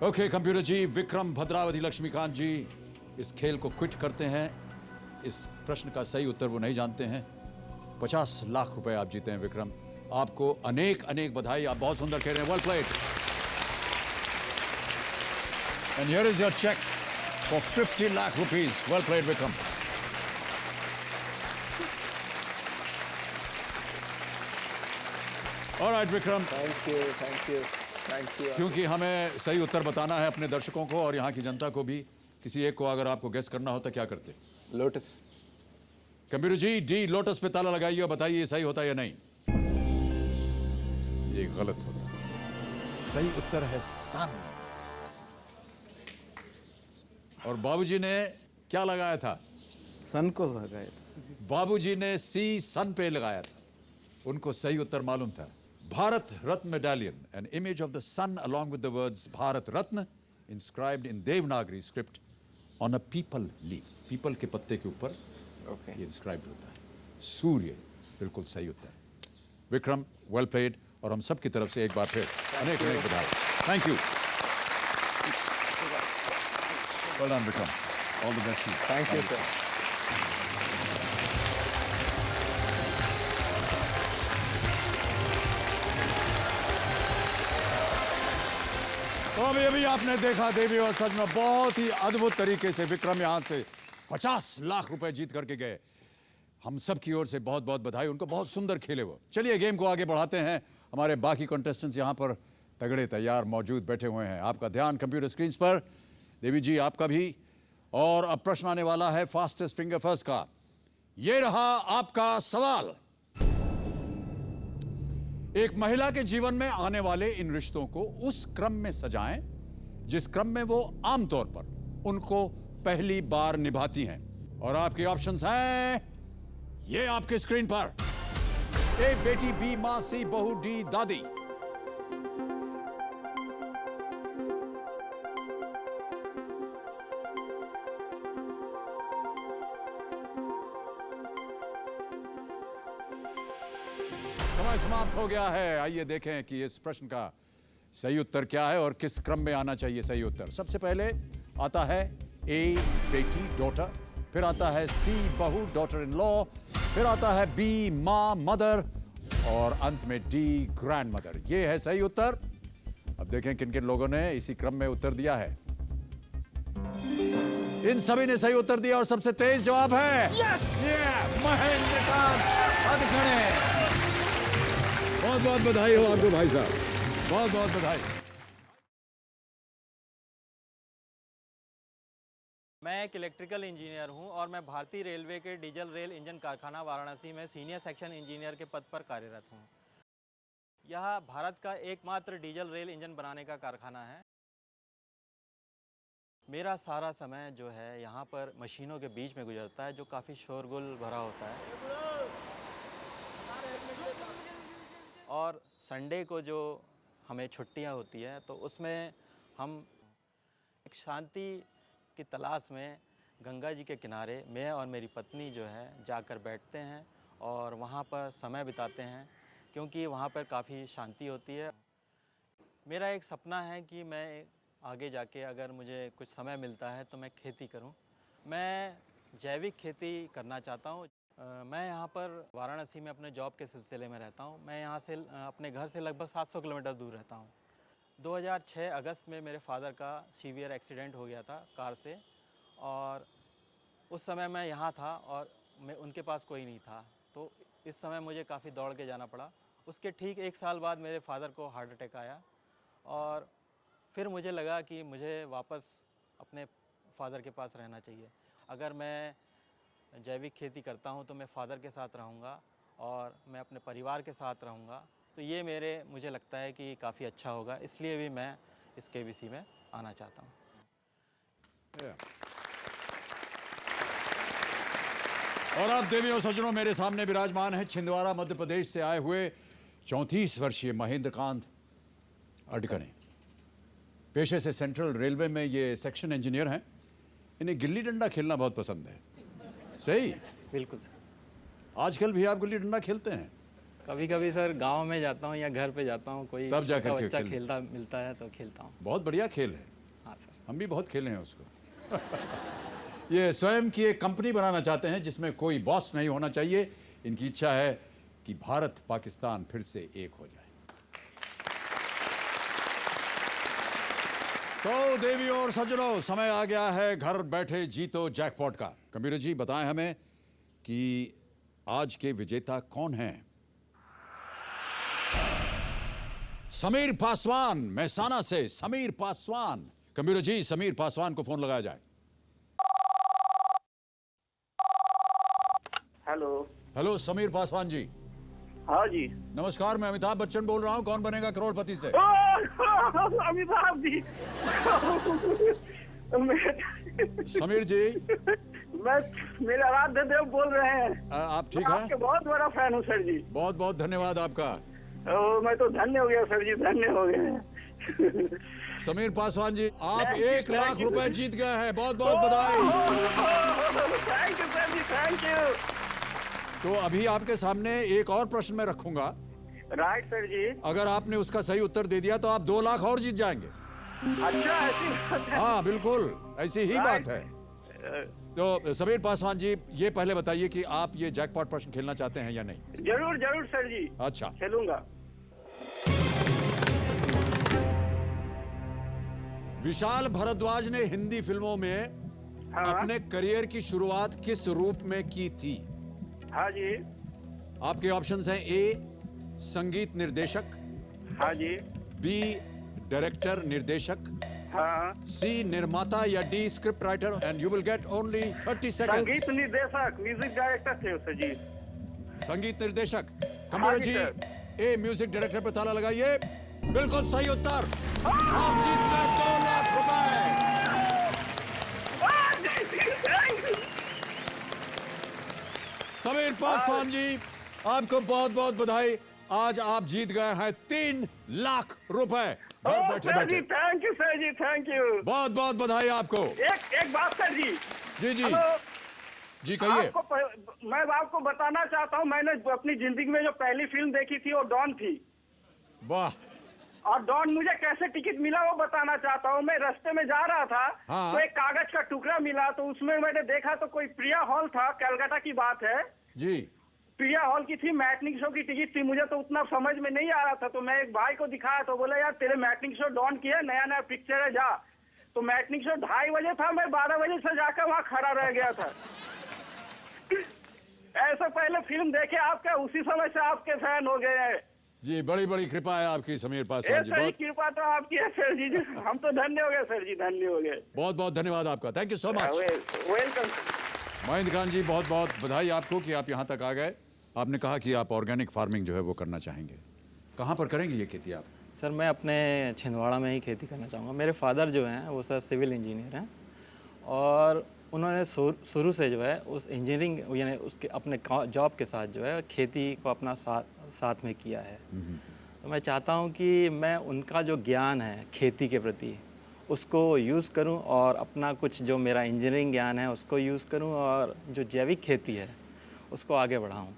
Okay computer ji, Vikram Bhadravati Laxmikant ji इस खेल को क्विट करते हैं। इस प्रश्न का सही उत्तर वो नहीं जानते हैं। 50 लाख रुपए आप जीते हैं विक्रम। आपको अनेक अनेक बधाई, आप बहुत सुंदर खेल रहे हैं। Well played. And here is your cheque for 50 lakh rupees. Well played Vikram. Alright Vikram, Thank you, thank you, thank you. क्योंकि हमें सही उत्तर बताना है अपने दर्शकों को और यहाँ की जनता को भी। किसी एक को अगर आपको गेस करना होता क्या करते? लोटस। कंप्यूटर जी, डी लोटस पे ताला लगाइए और बताइए सही होता है या नहीं। ये गलत होता है। सही उत्तर है सन। और बाबूजी ने क्या लगाया था? सन को लगाया था। बाबूजी ने सी सन पे लगाया था। उनको सही उत्तर मालूम था। Bharat Ratna medallion, an image of the sun along with the words Bharat Ratna inscribed in Devanagari script on a people leaf, people के पत्ते के ऊपर ओके ये इंस्क्राइब होता है। सूर्य, बिल्कुल सही उत्तर। विक्रम, वेल प्लेड, और हम सब की तरफ से एक बार फिर अनेक अनेक बधाई। Thank you. Well done Vikram, all the best. Thank you sir. तो अभी आपने देखा देवी और सच में बहुत ही अद्भुत तरीके से विक्रम यहां से 50 लाख रुपए जीत करके गए। हम सब की ओर से बहुत बहुत बधाई, उनको बहुत सुंदर खेले वो। चलिए गेम को आगे बढ़ाते हैं। हमारे बाकी कंटेस्टेंट्स यहां पर तगड़े तैयार मौजूद बैठे हुए हैं। आपका ध्यान कंप्यूटर स्क्रीन पर, देवी जी आपका भी। और अब प्रश्न आने वाला है फास्टेस्ट फिंगर फर्स्ट का। ये रहा आपका सवाल। एक महिला के जीवन में आने वाले इन रिश्तों को उस क्रम में सजाएं जिस क्रम में वो आमतौर पर उनको पहली बार निभाती हैं। और आपके ऑप्शंस हैं ये आपके स्क्रीन पर। ए बेटी, बी मां, सी बहू, डी दादी। समय समाप्त हो गया है। आइए देखें कि इस प्रश्न का सही उत्तर क्या है और किस क्रम में आना चाहिए सही उत्तर। सबसे पहले आता है ए बेटी, डॉटर, फिर आता है सी बहू, डॉटर इन लॉ, फिर आता है बी मां, मदर, और अंत में डी ग्रैंड मदर। ये है सही उत्तर। अब देखें किन किन लोगों ने इसी क्रम में उत्तर दिया है। इन सभी ने सही उत्तर दिया और सबसे तेज जवाब है महेंद्रकांत अदखणे। बहुत बहुत बधाई हो आपको भाई साहब, बहुत बहुत बधाई। मैं एक इलेक्ट्रिकल इंजीनियर हूं और मैं भारतीय रेलवे के डीजल रेल इंजन कारखाना वाराणसी में सीनियर सेक्शन इंजीनियर के पद पर कार्यरत हूं। यह भारत का एकमात्र डीजल रेल इंजन बनाने का कारखाना है। मेरा सारा समय जो है यहाँ पर मशीनों के बीच में गुजरता है, जो काफ़ी शोरगुल भरा होता है। और संडे को जो हमें छुट्टियाँ होती है तो उसमें हम एक शांति की तलाश में गंगा जी के किनारे मैं और मेरी पत्नी जो है जाकर बैठते हैं और वहाँ पर समय बिताते हैं, क्योंकि वहाँ पर काफ़ी शांति होती है। मेरा एक सपना है कि मैं आगे जाके अगर मुझे कुछ समय मिलता है तो मैं खेती करूं। मैं जैविक खेती करना चाहता हूं। मैं यहाँ पर वाराणसी में अपने जॉब के सिलसिले में रहता हूं। मैं यहाँ से अपने घर से लगभग 700 किलोमीटर दूर रहता हूं। 2006 अगस्त में मेरे फादर का सीवियर एक्सीडेंट हो गया था कार से, और उस समय मैं यहाँ था और मैं उनके पास कोई नहीं था, तो इस समय मुझे काफ़ी दौड़ के जाना पड़ा। उसके ठीक 1 साल बाद मेरे फादर को हार्ट अटैक आया और फिर मुझे लगा कि मुझे वापस अपने फादर के पास रहना चाहिए। अगर मैं जैविक खेती करता हूं तो मैं फादर के साथ रहूंगा और मैं अपने परिवार के साथ रहूंगा, तो ये मुझे लगता है कि काफ़ी अच्छा होगा, इसलिए भी मैं इस KBC में आना चाहता हूं। और अब देवी और सज्जनों, मेरे सामने विराजमान है छिंदवाड़ा मध्य प्रदेश से आए हुए 34 वर्षीय महेंद्रकांत अडकणे। पेशे से सेंट्रल रेलवे में ये सेक्शन इंजीनियर हैं। इन्हें गिल्ली डंडा खेलना बहुत पसंद है। सही? बिल्कुल सर। आजकल भी आप गिल्ली डंडा खेलते हैं? कभी कभी सर गांव में जाता हूं या घर पे जाता हूं, कोई तब जाकर छोटा बच्चा खेलते खेलता मिलता है तो खेलता हूं। बहुत बढ़िया खेल है। हाँ सर। हम भी बहुत खेले हैं उसको। ये स्वयं की एक कंपनी बनाना चाहते हैं जिसमें कोई बॉस नहीं होना चाहिए। इनकी इच्छा है कि भारत पाकिस्तान फिर से एक हो जाए। तो देवी और सज्जनों, समय आ गया है घर बैठे जीतो जैकपॉट का। कंप्यूटर जी बताएं हमें कि आज के विजेता कौन हैं? समीर पासवान, मेहसाना से समीर पासवान। कंप्यूटर जी, समीर पासवान को फोन लगाया जाए। हेलो। हेलो समीर पासवान जी। हाँ जी। नमस्कार, मैं अमिताभ बच्चन बोल रहा हूं। कौन बनेगा करोड़पति से? अमिताभ जी। समीर जी, मैं मेरे आराध्य देव बोल रहे हैं। आप ठीक आपके हैं? बहुत बड़ा फैन हूँ सर जी। बहुत बहुत धन्यवाद आपका। मैं तो धन्य हो गया सर जी, धन्य हो गए। समीर पासवान जी, आप 1 लाख रुपए जीत गए हैं। बहुत बहुत बधाई। Thank you sir ji, thank you. तो अभी आपके सामने एक और प्रश्न मैं रखूंगा। Right sir ji. अगर आपने उसका सही उत्तर दे दिया तो आप 2 लाख और जीत जाएंगे। अच्छा, ऐसी बात है। हाँ बिल्कुल, ऐसी ही बात है। तो समीर पासवान जी, ये पहले बताइए कि आप ये जैकपॉट प्रश्न खेलना चाहते हैं या नहीं? जरूर जरूर सर जी, अच्छा, खेलूंगा। विशाल भारद्वाज ने हिंदी फिल्मों में हाँ अपने करियर की शुरुआत किस रूप में की थी? हाँ जी। आपके ऑप्शंस हैं: ए संगीत निर्देशक, हाँ जी। बी डायरेक्टर निर्देशक, हाँ। सी निर्माता, या D script writer. And you will get only 30 seconds. संगीत निर्देशक, म्यूजिक डायरेक्टर थे सर जी। संगीत निर्देशक। हाँ कंप्यूटर जी, जी, सर। ए म्यूजिक डायरेक्टर पे ताला लगाइए। बिल्कुल सही उत्तर। आप जीत गए 2 लाख रुपए। समीर पासवान जी, आपको बहुत बहुत बधाई। आज आप जीत गए हैं 3 लाख रुपए घर बैठे सर जी, बैठे। Thank you sir ji, thank you. बहुत बहुत बधाई आपको। एक बात सर जी। जी जी हेलो। जी, कहिए। मैं आपको बताना चाहता हूँ, मैंने अपनी जिंदगी में जो पहली फिल्म देखी थी वो डॉन थी। वाह। और डॉन मुझे कैसे टिकट मिला वो बताना चाहता हूँ। मैं रास्ते में जा रहा था, हाँ। तो एक कागज का टुकड़ा मिला, तो उसमें मैंने देखा तो कोई प्रिया हॉल था, कलकत्ता की बात है। जी प्रिया हॉल की थी, मैटनिक शो की टिकट थी। मुझे तो उतना समझ में नहीं आ रहा था, तो मैं एक भाई को दिखाया तो बोला यार तेरे मैटनिक शो डॉन की है, नया नया पिक्चर है, जा। तो मैटनिक शो 2:30 बजे था, मैं 12 बजे से जाकर वहाँ खड़ा रह गया था। ऐसे पहले फिल्म देखे आपके, उसी समय से आपके फैन हो गए हैं। जी, बड़ी बड़ी कृपा है आपकी समीर पासवान जी। सर जी, बहुत कृपा तो आपकी है सर जी। हम तो धन्य हो गए सर जी, धन्य हो गए। बहुत बहुत धन्यवाद आपका। Thank you so much. Welcome. Mahendra Khan ji, बहुत बहुत बधाई आपको कि आप यहाँ तक आ गए। आपने कहा कि आप ऑर्गेनिक फार्मिंग जो है वो करना चाहेंगे। कहाँ पर करेंगे ये खेती आप? सर मैं अपने छिंदवाड़ा में ही खेती करना चाहूँगा। मेरे फादर जो हैं वो सर सिविल इंजीनियर हैं और उन्होंने शुरू से जो है उस इंजीनियरिंग यानी उसके अपने जॉब के साथ जो है खेती को अपना साथ में किया है। तो मैं चाहता हूँ कि मैं उनका जो ज्ञान है खेती के प्रति उसको यूज़ करूँ और अपना कुछ जो मेरा इंजीनियरिंग ज्ञान है उसको यूज़ करूँ और जो जैविक खेती है उसको आगे बढ़ाऊँ।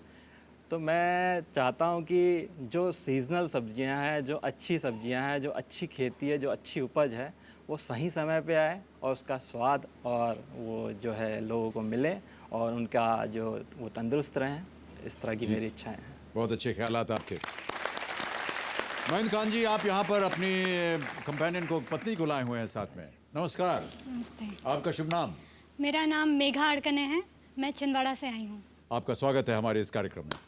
तो मैं चाहता हूँ कि जो सीजनल सब्जियाँ हैं, जो अच्छी सब्जियाँ हैं, जो अच्छी खेती है, जो अच्छी उपज है, वो सही समय पे आए और उसका स्वाद और वो जो है लोगों को मिले और उनका जो वो तंदुरुस्त रहें। इस तरह की मेरी इच्छाएं हैं। बहुत अच्छे ख्यालात आपके। महेंद्र खान जी, आप यहाँ पर अपनी कंपेनियन को, पत्नी को लाए हुए हैं साथ में। नमस्कार। नमस्ते। आपका शुभ नाम? मेरा नाम मेघा अड़कने है, मैं छिंदवाड़ा से आई हूँ। आपका स्वागत है हमारे इस कार्यक्रम में।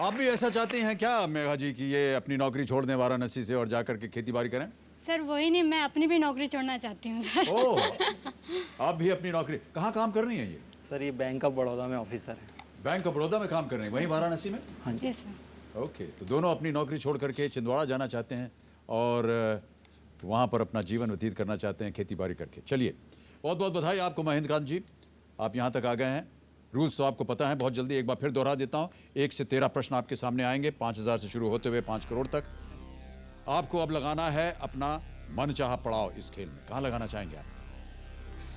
आप भी ऐसा चाहती हैं क्या मेघा जी कि ये अपनी नौकरी छोड़ दें वाराणसी से और जाकर के खेती बाड़ी करें? सर वही नहीं, मैं अपनी भी नौकरी छोड़ना चाहती हूँ सर। ओह, आप भी अपनी नौकरी कहाँ काम कर रही हैं ये? सर ये बैंक ऑफ बड़ौदा में ऑफिसर है। बैंक ऑफ बड़ौदा में काम कर रही हैं, वहीं वाराणसी में? हाँ जी। जी सर। ओके, तो दोनों अपनी नौकरी छोड़ करके छिंदवाड़ा जाना चाहते हैं और वहाँ पर अपना जीवन व्यतीत करना चाहते हैं खेती बाड़ी करके। चलिए, बहुत बहुत बधाई आपको महेंद्र खान जी, आप यहाँ तक आ गए हैं। रूल्स तो आपको पता है, बहुत जल्दी एक बार फिर दोहरा देता हूँ। 1 से 13 प्रश्न आपके सामने आएंगे, 5000 से शुरू होते हुए 5 करोड़ तक। आपको अब लगाना है अपना मनचाहा पड़ाव इस खेल में। कहाँ लगाना चाहेंगे आप?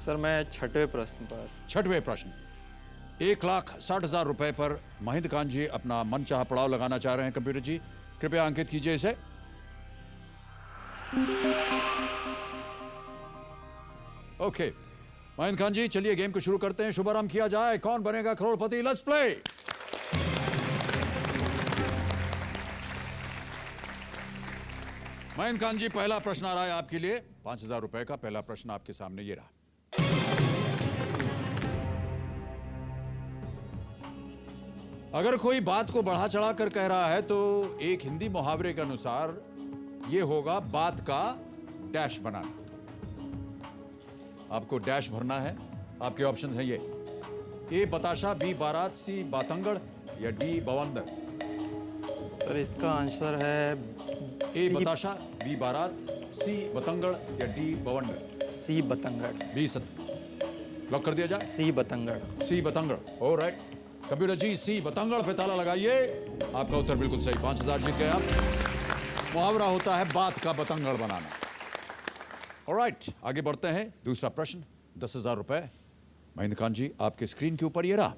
सर मैं 6वें प्रश्न पर। 6वें प्रश्न, 1,60,000 रुपए पर महेंद्र खान जी अपना मनचाहा पड़ाव लगाना चाह रहे हैं। कंप्यूटर जी कृपया अंकित कीजिए इसे। ओके महेंद्र खान जी, चलिए गेम को शुरू करते हैं। शुभारंभ किया जाए। कौन बनेगा करोड़पति? Let's play. महेंद्र खान जी, पहला प्रश्न आ रहा है आपके लिए। 5,000 रुपए का पहला प्रश्न आपके सामने ये रहा। अगर कोई बात को बढ़ा चढ़ा कर कह रहा है तो एक हिंदी मुहावरे के अनुसार यह होगा बात का डैश बनाना। आपको डैश भरना है। आपके ऑप्शन है ये: ए बताशा, बी बारात, सी बातंगड़ या डी बवंदर। सर इसका आंसर है ए बताशा, बी बारात, सी बतंगड़ या डी बवंडर। सी बतंगड़। बी सत लॉक कर दिया जाए। सी बतंगड़। सी बतंगड़। ऑलराइट कंप्यूटर जी, सी बतंगड़ पे ताला लगाइए। आपका उत्तर बिल्कुल सही, 5000 जीत गए आप। मुहावरा होता है बात का बतंगड़ बनाना। ऑलराइट, आगे बढ़ते हैं। दूसरा प्रश्न, 10,000 रुपए। महेंद्र कांत जी, आपके स्क्रीन के ऊपर ये रहा।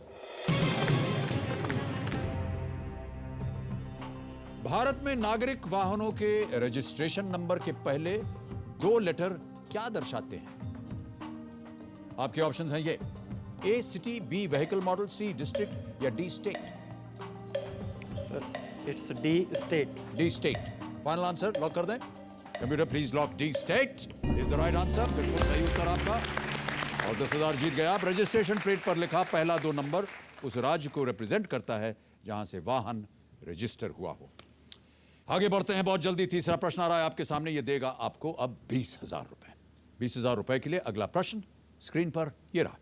भारत में नागरिक वाहनों के रजिस्ट्रेशन नंबर के पहले 2 लेटर क्या दर्शाते हैं? आपके ऑप्शंस हैं ये: ए सिटी, बी व्हीकल मॉडल, सी डिस्ट्रिक्ट या D state. Sir it's D state. D state final answer lock कर दें। Computer please lock D state is the right answer. बिल्कुल सही उत्तर आपका और 10,000 जीत गए आप। रजिस्ट्रेशन प्लेट पर लिखा पहला 2 नंबर उस राज्य को रिप्रेजेंट करता है जहां से वाहन रजिस्टर हुआ हो। आगे बढ़ते हैं बहुत जल्दी। तीसरा प्रश्न आ रहा है आपके सामने, यह देगा आपको अब 20,000 रुपए। 20,000 रुपए के लिए अगला प्रश्न स्क्रीन पर यह रहा।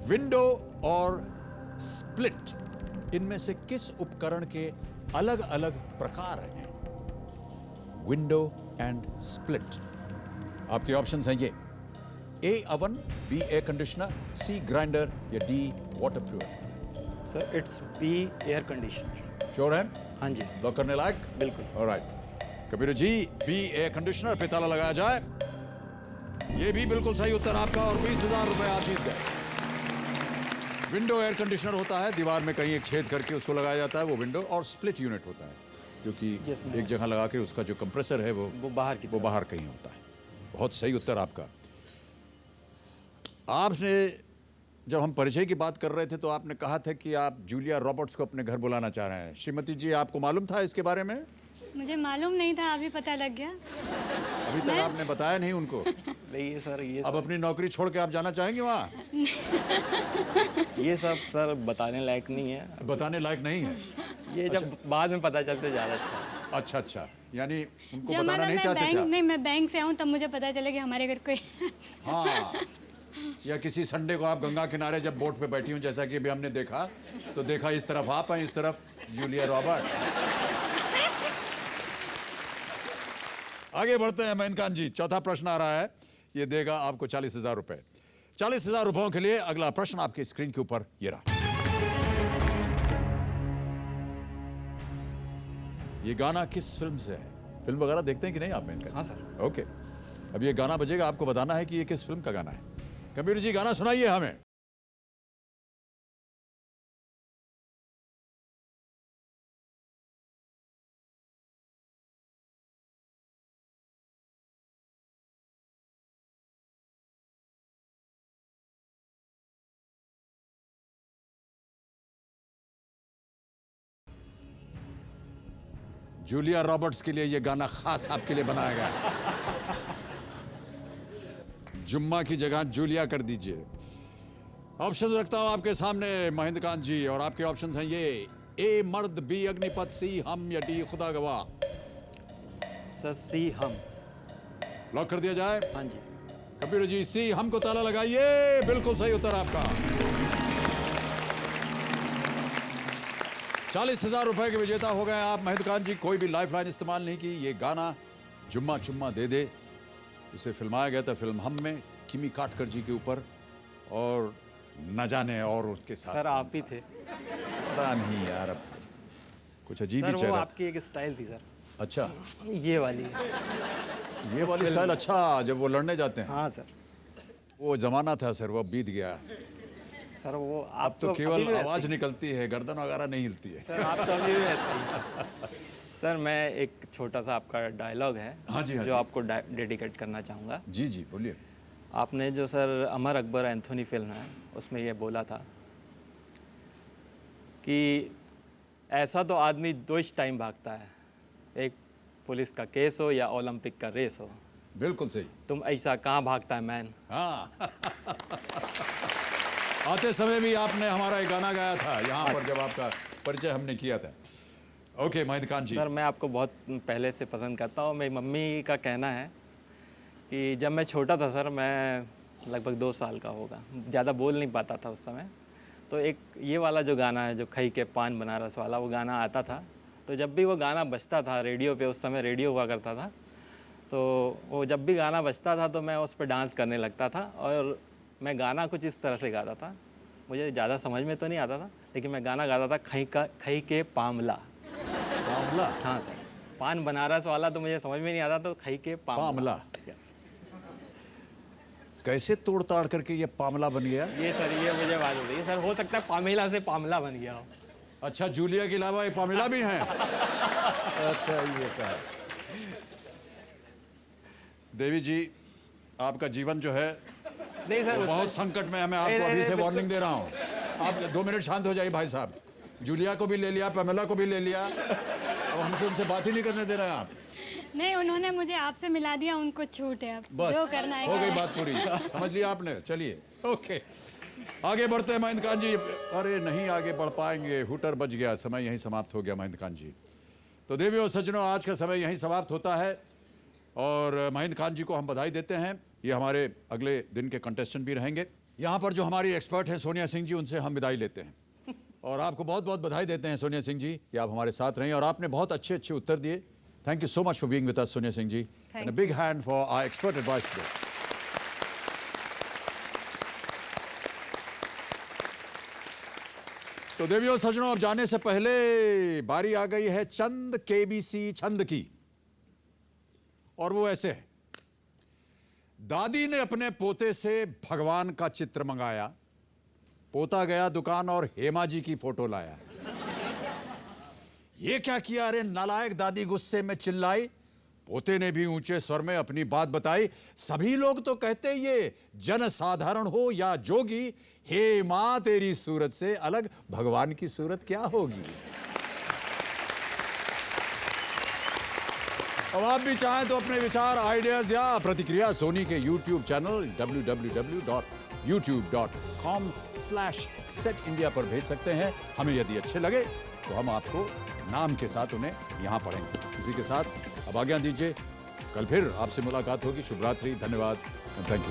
विंडो और स्प्लिट, इनमें से किस उपकरण के अलग अलग प्रकार हैं? Window and split. आपके ऑप्शंस हैं ये: A oven, B air conditioner, C grinder या D water purifier. Sir it's B air conditioner. Sure है? हाँ जी, लॉक करने लायक? बिल्कुल। Alright Kabir ji, B air conditioner पे ताला लगाया जाए। ये भी बिल्कुल सही उत्तर आपका और 20,000 रुपए आप जीत गए। विंडो एयर कंडीशनर होता है, दीवार में कहीं एक छेद करके उसको लगाया जाता है, वो विंडो। और स्प्लिट यूनिट होता है जो कि एक जगह लगा के उसका जो कंप्रेसर है वो बाहर कहीं होता है। बहुत सही उत्तर आपका। आपने जब हम परिचय की बात कर रहे थे तो आपने कहा था कि आप जूलिया रॉबर्ट्स को अपने घर बुलाना चाह रहे हैं। श्रीमती जी, आपको मालूम था इसके बारे में? मुझे मालूम नहीं था, अभी पता लग गया। अभी तक आपने बताया नहीं उनको? नहीं सर, ये अब अपनी नौकरी छोड़ के आप जाना चाहेंगे वहाँ? ये सब सर बताने लायक नहीं है। बताने लायक नहीं है? ये जब बाद में पता चलते ज़्यादा अच्छा है। अच्छा अच्छा, यानी उनको जब बताना मतलब नहीं मैं चाहते क्या? नहीं, मैं बैंक से आऊँ तब मुझे पता चला कि हमारे घर कोई हाँ, या किसी संडे को आप गंगा किनारे जब बोट पे बैठी हूँ, जैसा कि अभी हमने देखा, तो देखा इस तरफ आप हैं, इस तरफ जूलिया रॉबर्ट। आगे बढ़ते हैं महेंद्र कांत जी। चौथा प्रश्न आ रहा है, ये देगा आपको 40,000 रुपए। 40,000 रुपयों के लिए अगला प्रश्न आपके स्क्रीन के ऊपर ये रहा। ये गाना किस फिल्म से है? फिल्म वगैरह देखते हैं कि नहीं आप महेंद्र? हाँ सर। ओके, अब ये गाना बजेगा, आपको बताना है कि ये किस फिल्म का गाना है। कबीर जी, गाना सुनाइए हमें। जूलिया रॉबर्ट्स के लिए ये गाना खास आपके लिए बनाया गया है। जुम्मा की जगह जूलिया कर दीजिए। ऑप्शन रखता हूं आपके सामने महेंद्र कांत जी, और आपके ऑप्शंस हैं ये: ए मर्द, बी अग्निपथ, सी हम या डी खुदा गवाह। सर सी हम। लॉक कर दिया जाए? हाँ जी। कंप्यूटर जी, सी हम को ताला लगाइए। बिल्कुल सही उत्तर आपका। 40,000 रुपए के विजेता हो गए आप महेंद्र कांत जी। कोई भी लाइफ लाइन इस्तेमाल नहीं की। ये गाना जुम्मा चुम्मा दे दे, इसे फिल्माया गया था फिल्म हम में, किमी काटकर जी के ऊपर, और न जाने और उसके साथ सर आप ही थे। पता नहीं यार, अब कुछ अजीब ही सर वो चेहरा। आपकी एक स्टाइल थी सर। अच्छा, ये वाली। ये वाली स्टाइल। अच्छा, जब वो लड़ने जाते हैं। हाँ सर। वो जमाना था सर, वो बीत गया। सर वो अब तो केवल आवाज निकलती है, गर्दन वगैरह नहीं हिलती है। सर आप तो अभी भी अच्छी। सर मैं एक छोटा सा आपका डायलॉग है, हाँ जी, हाँ जो जी। आपको डेडिकेट करना चाहूँगा। जी जी बोलिए। आपने जो sir Amar Akbar Anthony film है उसमें ये बोला था कि ऐसा तो आदमी 2 टाइम भागता है, एक पुलिस का केस हो या ओलंपिक का रेस हो। बिल्कुल सही। तुम ऐसा कहाँ भागता है मैन। हाँ। आते समय भी आपने हमारा एक गाना गाया था यहाँ पर जब आपका परिचय हमने किया था। ओके महेंद्र कांत जी। सर मैं आपको बहुत पहले से पसंद करता हूँ। मेरी मम्मी का कहना है कि जब मैं छोटा था सर, मैं लगभग 2 साल का होगा, ज़्यादा बोल नहीं पाता था उस समय, तो एक ये वाला जो गाना है, जो खई के पान बनारस वाला, वो गाना आता था। तो जब भी वो गाना बजता था रेडियो पे, उस समय रेडियो हुआ करता था, तो वो जब भी गाना बजता था तो मैं उस पर डांस करने लगता था। और मैं गाना कुछ इस तरह से गाता था, मुझे ज़्यादा समझ में तो नहीं आता था, लेकिन मैं गाना गाता था खई के पामला। पामला? हाँ सर, पान बनारस वाला तो मुझे समझ में नहीं आता, तो खई के पामला। यस। कैसे तोड़ ताड़ करके ये पामला बन गया? ये सर, ये मुझे बात होती है सर, हो सकता है पामेला से पामला बन गया हो। अच्छा, जूलिया के अलावा ये पामला भी हैं? अच्छा, ये सर। देवी जी, आपका जीवन जो है नहीं सर, वो बहुत संकट में है। मैं आपको अभी से वार्निंग दे रहा हूँ। आप 2 मिनट शांत हो जाइए भाई साहब। जूलिया को भी ले लिया, पामेला को भी ले लिया, अब हमसे उनसे बात ही नहीं करने दे रहे हैं आप। नहीं, उन्होंने मुझे आपसे मिला दिया, उनको छूट है, अब बस जो करना है हो गई करें। बात पूरी, समझ लिया आपने। चलिए, ओके, आगे बढ़ते हैं महेंद्र कांत जी। अरे नहीं आगे बढ़ पाएंगे, हुटर बज गया, समय यहीं समाप्त हो गया महेंद्र कांत जी। तो देवियों और सज्जनों, आज का समय यहीं समाप्त होता है और महेंद्र कांत जी को हम बधाई देते हैं। ये हमारे अगले दिन के कंटेस्टेंट भी रहेंगे। यहाँ पर जो हमारी एक्सपर्ट हैं सोनिया सिंह जी, उनसे हम विदाई लेते हैं और आपको बहुत बहुत बधाई देते हैं सोनिया सिंह जी कि आप हमारे साथ रहीं और आपने बहुत अच्छे अच्छे उत्तर दिए। Thank you so much for being with us, Sonia Singh ji. And a big hand for our expert advice today. तो देवियों और सज्जनों, अब जाने से पहले बारी आ गई है चंद केबीसी छंद की, और वो ऐसे है। दादी ने अपने पोते से भगवान का चित्र मंगाया, पोता गया दुकान और हेमा जी की फोटो लाया। ये क्या किया रे नालायक, दादी गुस्से में चिल्लाई। पोते ने भी ऊंचे स्वर में अपनी बात बताई। सभी लोग तो कहते ये जनसाधारण हो या जोगी, हे मां तेरी सूरत से अलग भगवान की सूरत क्या होगी। अब आप भी चाहें तो अपने विचार, आइडियाज या प्रतिक्रिया सोनी के YouTube चैनल www.youtube.com/setindia पर भेज सकते हैं। हमें यदि अच्छे लगे तो हम आपको नाम के साथ उन्हें यहां पढ़ेंगे। इसी के साथ अब आज्ञा दीजिए, कल फिर आपसे मुलाकात होगी। शुभ रात्रि, धन्यवाद, थैंक यू।